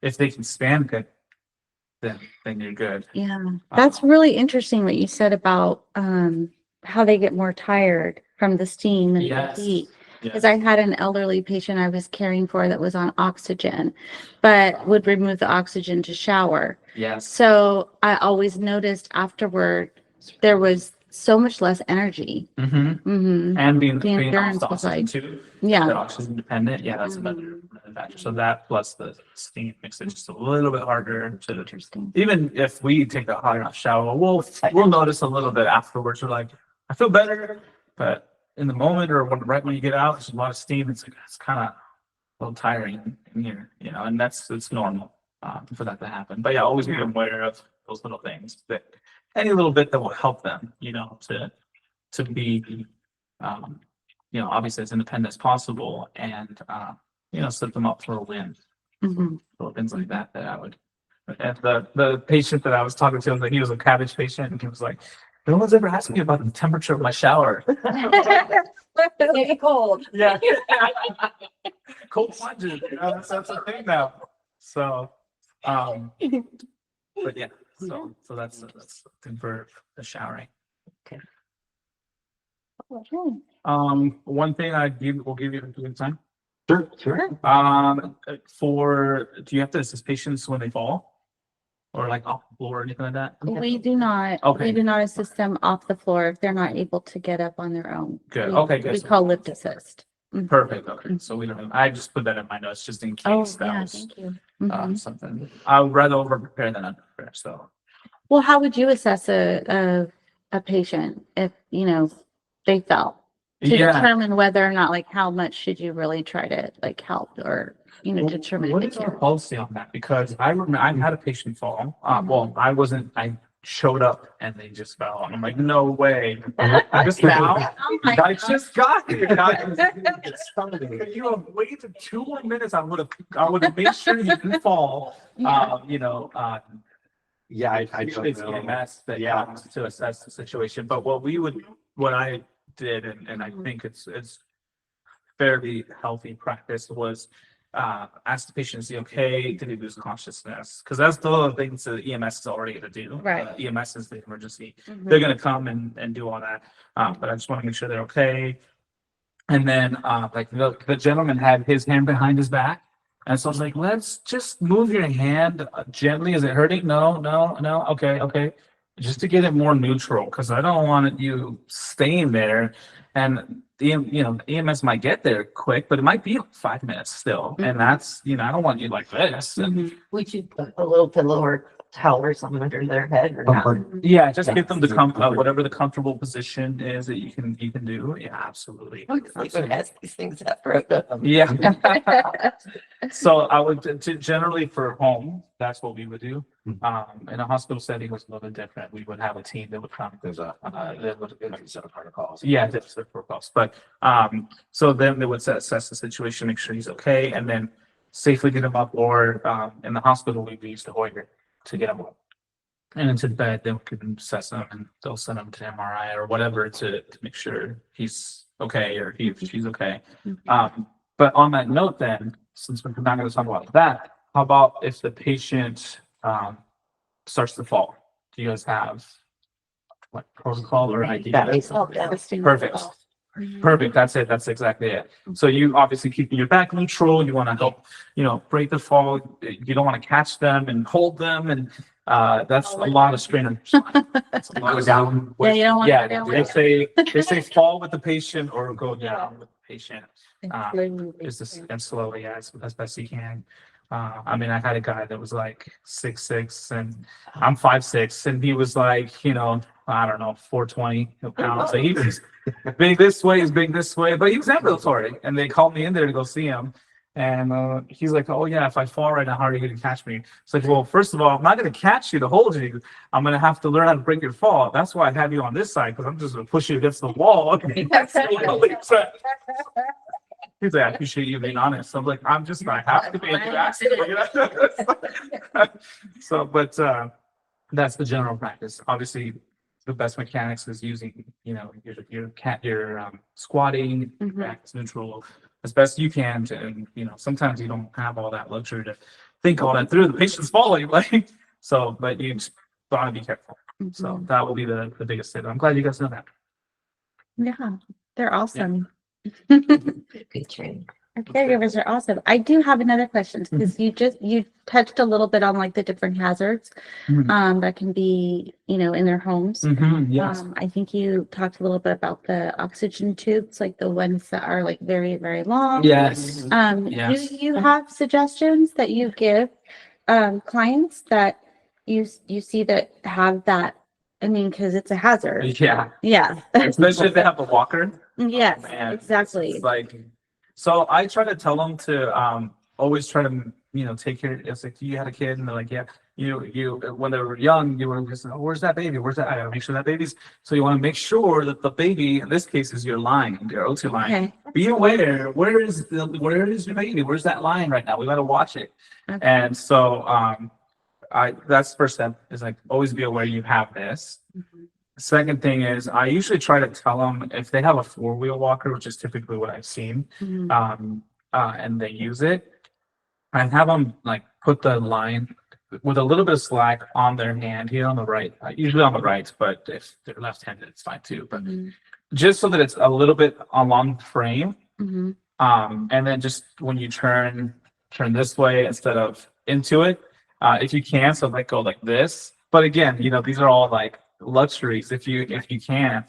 If they can stand good, then you're good. Yeah. That's really interesting what you said about how they get more tired from the steam and the Yes. heat. Because Yes. I had an elderly patient I was caring for that was on oxygen, but would remove the oxygen to shower. Yes. So I always noticed afterward there was so much less energy. Mm-hmm. Hmm. And being The off endurance the was oxygen like, too. yeah. They're oxygen dependent. Yeah, that's another factor. So that plus the steam makes it just a little bit harder to. Interesting. Even if we take a hot enough shower, we'll notice a little bit afterwards. We're like, I feel better, but in the moment or right when you get out, there's a lot of steam. It's like it's kind of a little tiring in here, and it's normal for that to happen. But yeah, always be aware of those little things that any little bit that will help them, to be, obviously as independent as possible and set them up for a win. Mhm. Little things like that I would. And the patient that I was talking to, he was a cabbage patient, and he was like, no one's ever asked me about the temperature of my shower. It's cold. Yeah. Cold plunges, that's a thing now. So, but yeah, so that's something for the showering. Okay. One thing we'll give you a good time. Sure. Do you have to assist patients when they fall? Or like off the floor or anything like that? We do not. Okay. We do not assist them off the floor if they're not able to get up on their own. Good. We- Okay, good. We call lift assist. Mhm. Perfect. Okay. So we don't have, I just put that in my notes just in Oh, case that yeah, was thank you. Mhm. something. I would rather over prepare than under prepare. So Well, how would you assess a patient if, they fell? To yeah. determine whether or not, like, how much should you really try to like help or, determine What if is they our can. policy on that? Because I remember I had a patient fall. Well, I showed up and they just fell. And I'm like, no way. Just now? Oh my I just got here. It's something. If you have waited 2 more minutes, I would have made sure you didn't fall. Yeah. Yeah, I Usually don't it's know. EMS that Yeah. comes to assess the situation, but what I did, and I think it's fairly healthy practice was ask the patient, is he okay? Did he lose consciousness? Because that's the other things that EMS is already going to do. Right. EMS is the emergency. Mhm. They're going to come and do all that. But I just want to make sure they're okay. And then like the gentleman had his hand behind his back. And so I was like, let's just move your hand gently. Is it hurting? No. Okay. Just to get it more neutral, because I don't want you staying there. And EMS might get there quick, but it might be 5 minutes still. And that's, I don't want you like this. And Would you put a little pillow or towel or something under their head or not? yeah, just get them to come whatever the comfortable position is that you can do. Yeah, absolutely. I would ask these things after. Yeah. So I would generally for home, that's what we would do. In a hospital setting was a little bit different. We would have a team that would come. There's a set of protocols. Yeah, that's the protocols. But so then they would assess the situation, make sure he's okay, and then safely get him up. Or in the hospital, we use the Hoyer to get him up and into the bed. Then we can assess him, and they'll send him to MRI or whatever to make sure he's okay or she's okay. But on that note, then, since we're not going to talk about that, how about if the patient starts to fall? Do you guys have what protocol or idea? Perfect. Perfect. That's it. That's exactly it. So you obviously keeping your back neutral. You want to help, break the fall. You don't want to catch them and hold them. And that's a lot of strain on your spine. That's a lot of down. Yeah, you don't want Yeah, to. they say fall with the patient or go down with the patient. Is this and slowly as best you can. I mean, I had a guy that was like 6'6" and I'm 5'6", and he was like, I don't know, 420 pounds. So he was big this way, he's big this way, but he was ambulatory. And they called me in there to go see him. And he's like, oh yeah, if I fall right now, how are you going to catch me? It's like, well, first of all, I'm not going to catch you to hold you. I'm going to have to learn how to break your fall. That's why I have you on this side, because I'm just going to push you against the wall. He's like, I appreciate you being honest. I'm like, I have to be in your accident. So, but that's the general practice. Obviously, the best mechanics is using, your squatting, back neutral as best you can to, and sometimes you don't have all that luxury to think all that through. The patient's falling, like, so, but you just gotta be careful. So that will be the biggest tip. I'm glad you guys know that. Yeah, they're awesome. Good training. Our caregivers are awesome. I do have another question because you touched a little bit on like the different hazards that can be, in their homes. Yes. I think you talked a little bit about the oxygen tubes, like the ones that are like very, very long. Yes. Do you have suggestions that you give clients that you see that have that? I mean, because it's a hazard. Yeah. Yeah. Especially if they have a walker. Yes, Man, exactly. It's like, so I try to tell them to always try to take care. It's like, you had a kid, and they're like, yeah, you when they were young, you were just, oh, where's that baby? Where's that? I gotta make sure that baby's. So you want to make sure that the baby, in this case, is your line, your O2 line. Okay. Be aware. Where is your baby? Where's that line right now? We got to watch it. Okay. And so that's the first step, is like, always be aware you have this. Second thing is, I usually try to tell them, if they have a 4-wheel walker, which is typically what I've seen, and they use it, I have them like put the line with a little bit of slack on their hand here on the right, usually on the right, but if they're left-handed, it's fine too. But just so that it's a little bit along the frame, and then just when you turn this way instead of into it, if you can, so let go like this. But again, these are all like luxuries if you can.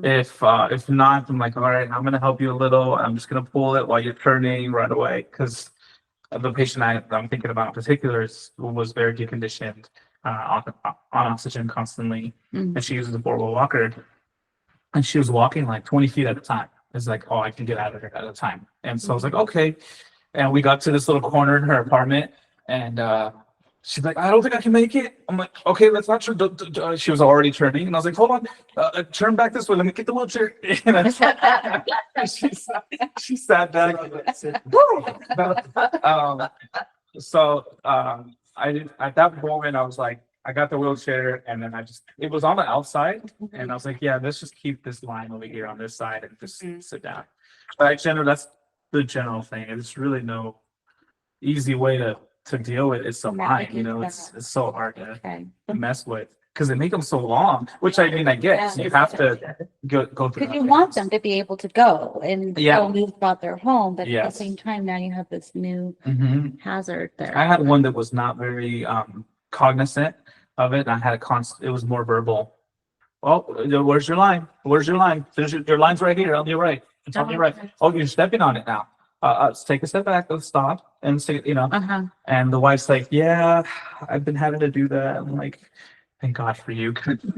If not, I'm like, all right, I'm gonna help you a little. I'm just gonna pull it while you're turning right away, because the patient I'm thinking about in particular was very deconditioned, on oxygen constantly, and she uses a 4-wheel walker, and she was walking like 20 feet at a time. It's like, oh, I can get out of here at a time. And so I was like, okay. And we got to this little corner in her apartment, and she's like, I don't think I can make it. I'm like, okay, let's not turn. She was already turning, and I was like, hold on, turn back this way. Let me get the wheelchair. She sat down. I did, at that moment, I was like, I got the wheelchair, and then it was on the outside, and I was like, yeah, let's just keep this line over here on this side and just sit down. But that's the general thing. There's really no easy way to deal with. It's so mind, it's so hard to mess with, because they make them so long, which I get. So you have to go through. Because you want them to be able to go and go move about their home, but at the same time, now you have this new hazard there. I had one that was not very cognizant of it, and I had it was more verbal. Oh, where's your line? Where's your line? Your line's right here on your right. It's on your right. Oh, you're stepping on it now. Let's take a step back. Let's stop and say, and the wife's like, yeah, I've been having to do that. I'm like, thank God for you.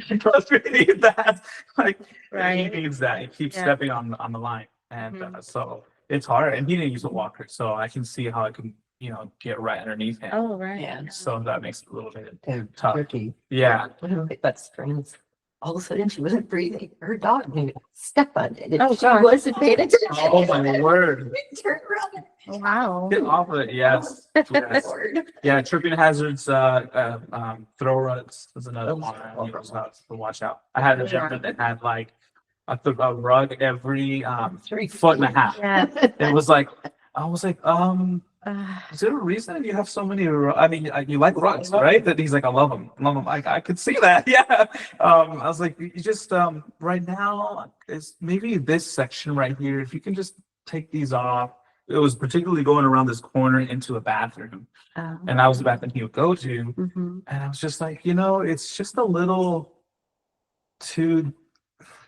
He does really need that. Like, he needs that. He keeps stepping on the line. And so it's hard. And he didn't use a walker. So I can see how I can, get right underneath him. Oh, right. Yeah. So that makes it a little bit Tough. tricky. Yeah. One of my best friends, all of a sudden she wasn't breathing. Her dog made a step on it. And Oh, she gosh. wasn't paying attention. Oh my word. Turn around. Wow. Get off of it. Yes. Yes. Yeah, tripping hazards, throw rugs is another one to watch out. I had a gentleman that had like a rug every 1.5 foot. Yeah. It was like, I was like, is there a reason you have so many? I mean, you like rugs, right? That he's like, I love them. I could see that. Yeah. I was like, you just right now is maybe this section right here. If you can just take these off. It was particularly going around this corner into a bathroom, and that was the bathroom he would go to. And I was just like, it's just a little too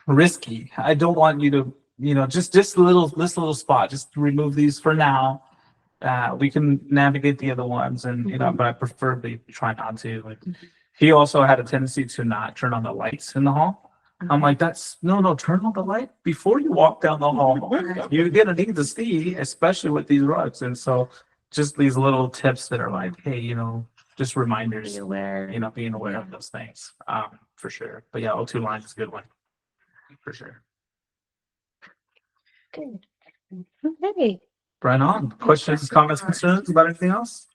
risky. I don't want you to, just this little spot. Just remove these for now. We can navigate the other ones, and but I preferably try not to. he also had a tendency to not turn on the lights in the hall. I'm like, no, turn on the light before you walk down the hall. You're gonna need to see, especially with these rugs. And so just these little tips that are like, hey, just reminders, Be aware. being aware of those things, for sure. But yeah, O2 line is a good one, for sure. Okay. Right on. Questions, comments, concerns about anything else?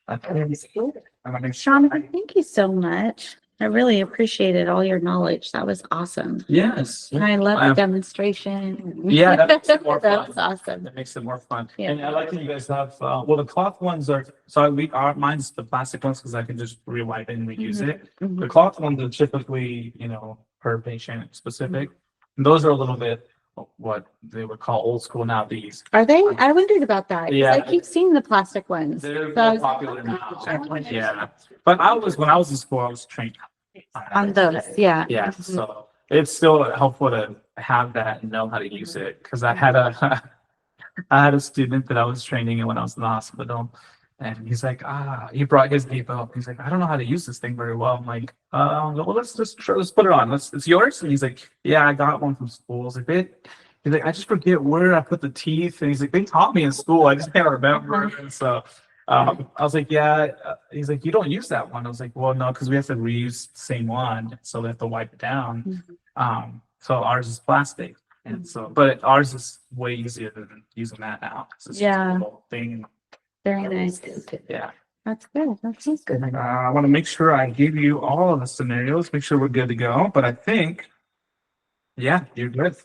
I think it's cool. I'm gonna make sure. Jonathan, thank you so much. I really appreciated all your knowledge. That was awesome. Yes. And I love the Um, demonstration. Yeah, that makes it more That fun. was awesome. That makes it more fun. Yeah. And I like that you guys have, the cloth ones are, mine's the plastic ones because I can just rewind and reuse it. Mhm. The cloth ones are typically, per patient specific. And those are a little bit what they would call old school now, these. Are they? I wondered about that. 'Cause Yeah. I keep seeing the plastic ones. They're So I more was- popular now. Yeah. But when I was in school, I was trained. On those, yeah. Yeah, Mhm. so it's still helpful to have that and know how to use it, because I had a student that I was training when I was in the hospital, and he's like, he brought his Depot. He's like, I don't know how to use this thing very well. I'm like, well, let's put it on. It's yours. And he's like, yeah, I got one from school. I was like, he's like, I just forget where I put the teeth. And he's like, they taught me in school. I just can't remember. And so I was like, yeah. He's like, you don't use that one. I was like, well, no, because we have to reuse the same one, so we have to wipe it down. So ours is plastic, and so, but ours is way easier than using that now. 'Cause it's just a Yeah. little thing. Very nice. Yeah. That's good. That's good. I want to make sure I give you all of the scenarios. Make sure we're good to go. But I think, yeah, you're good.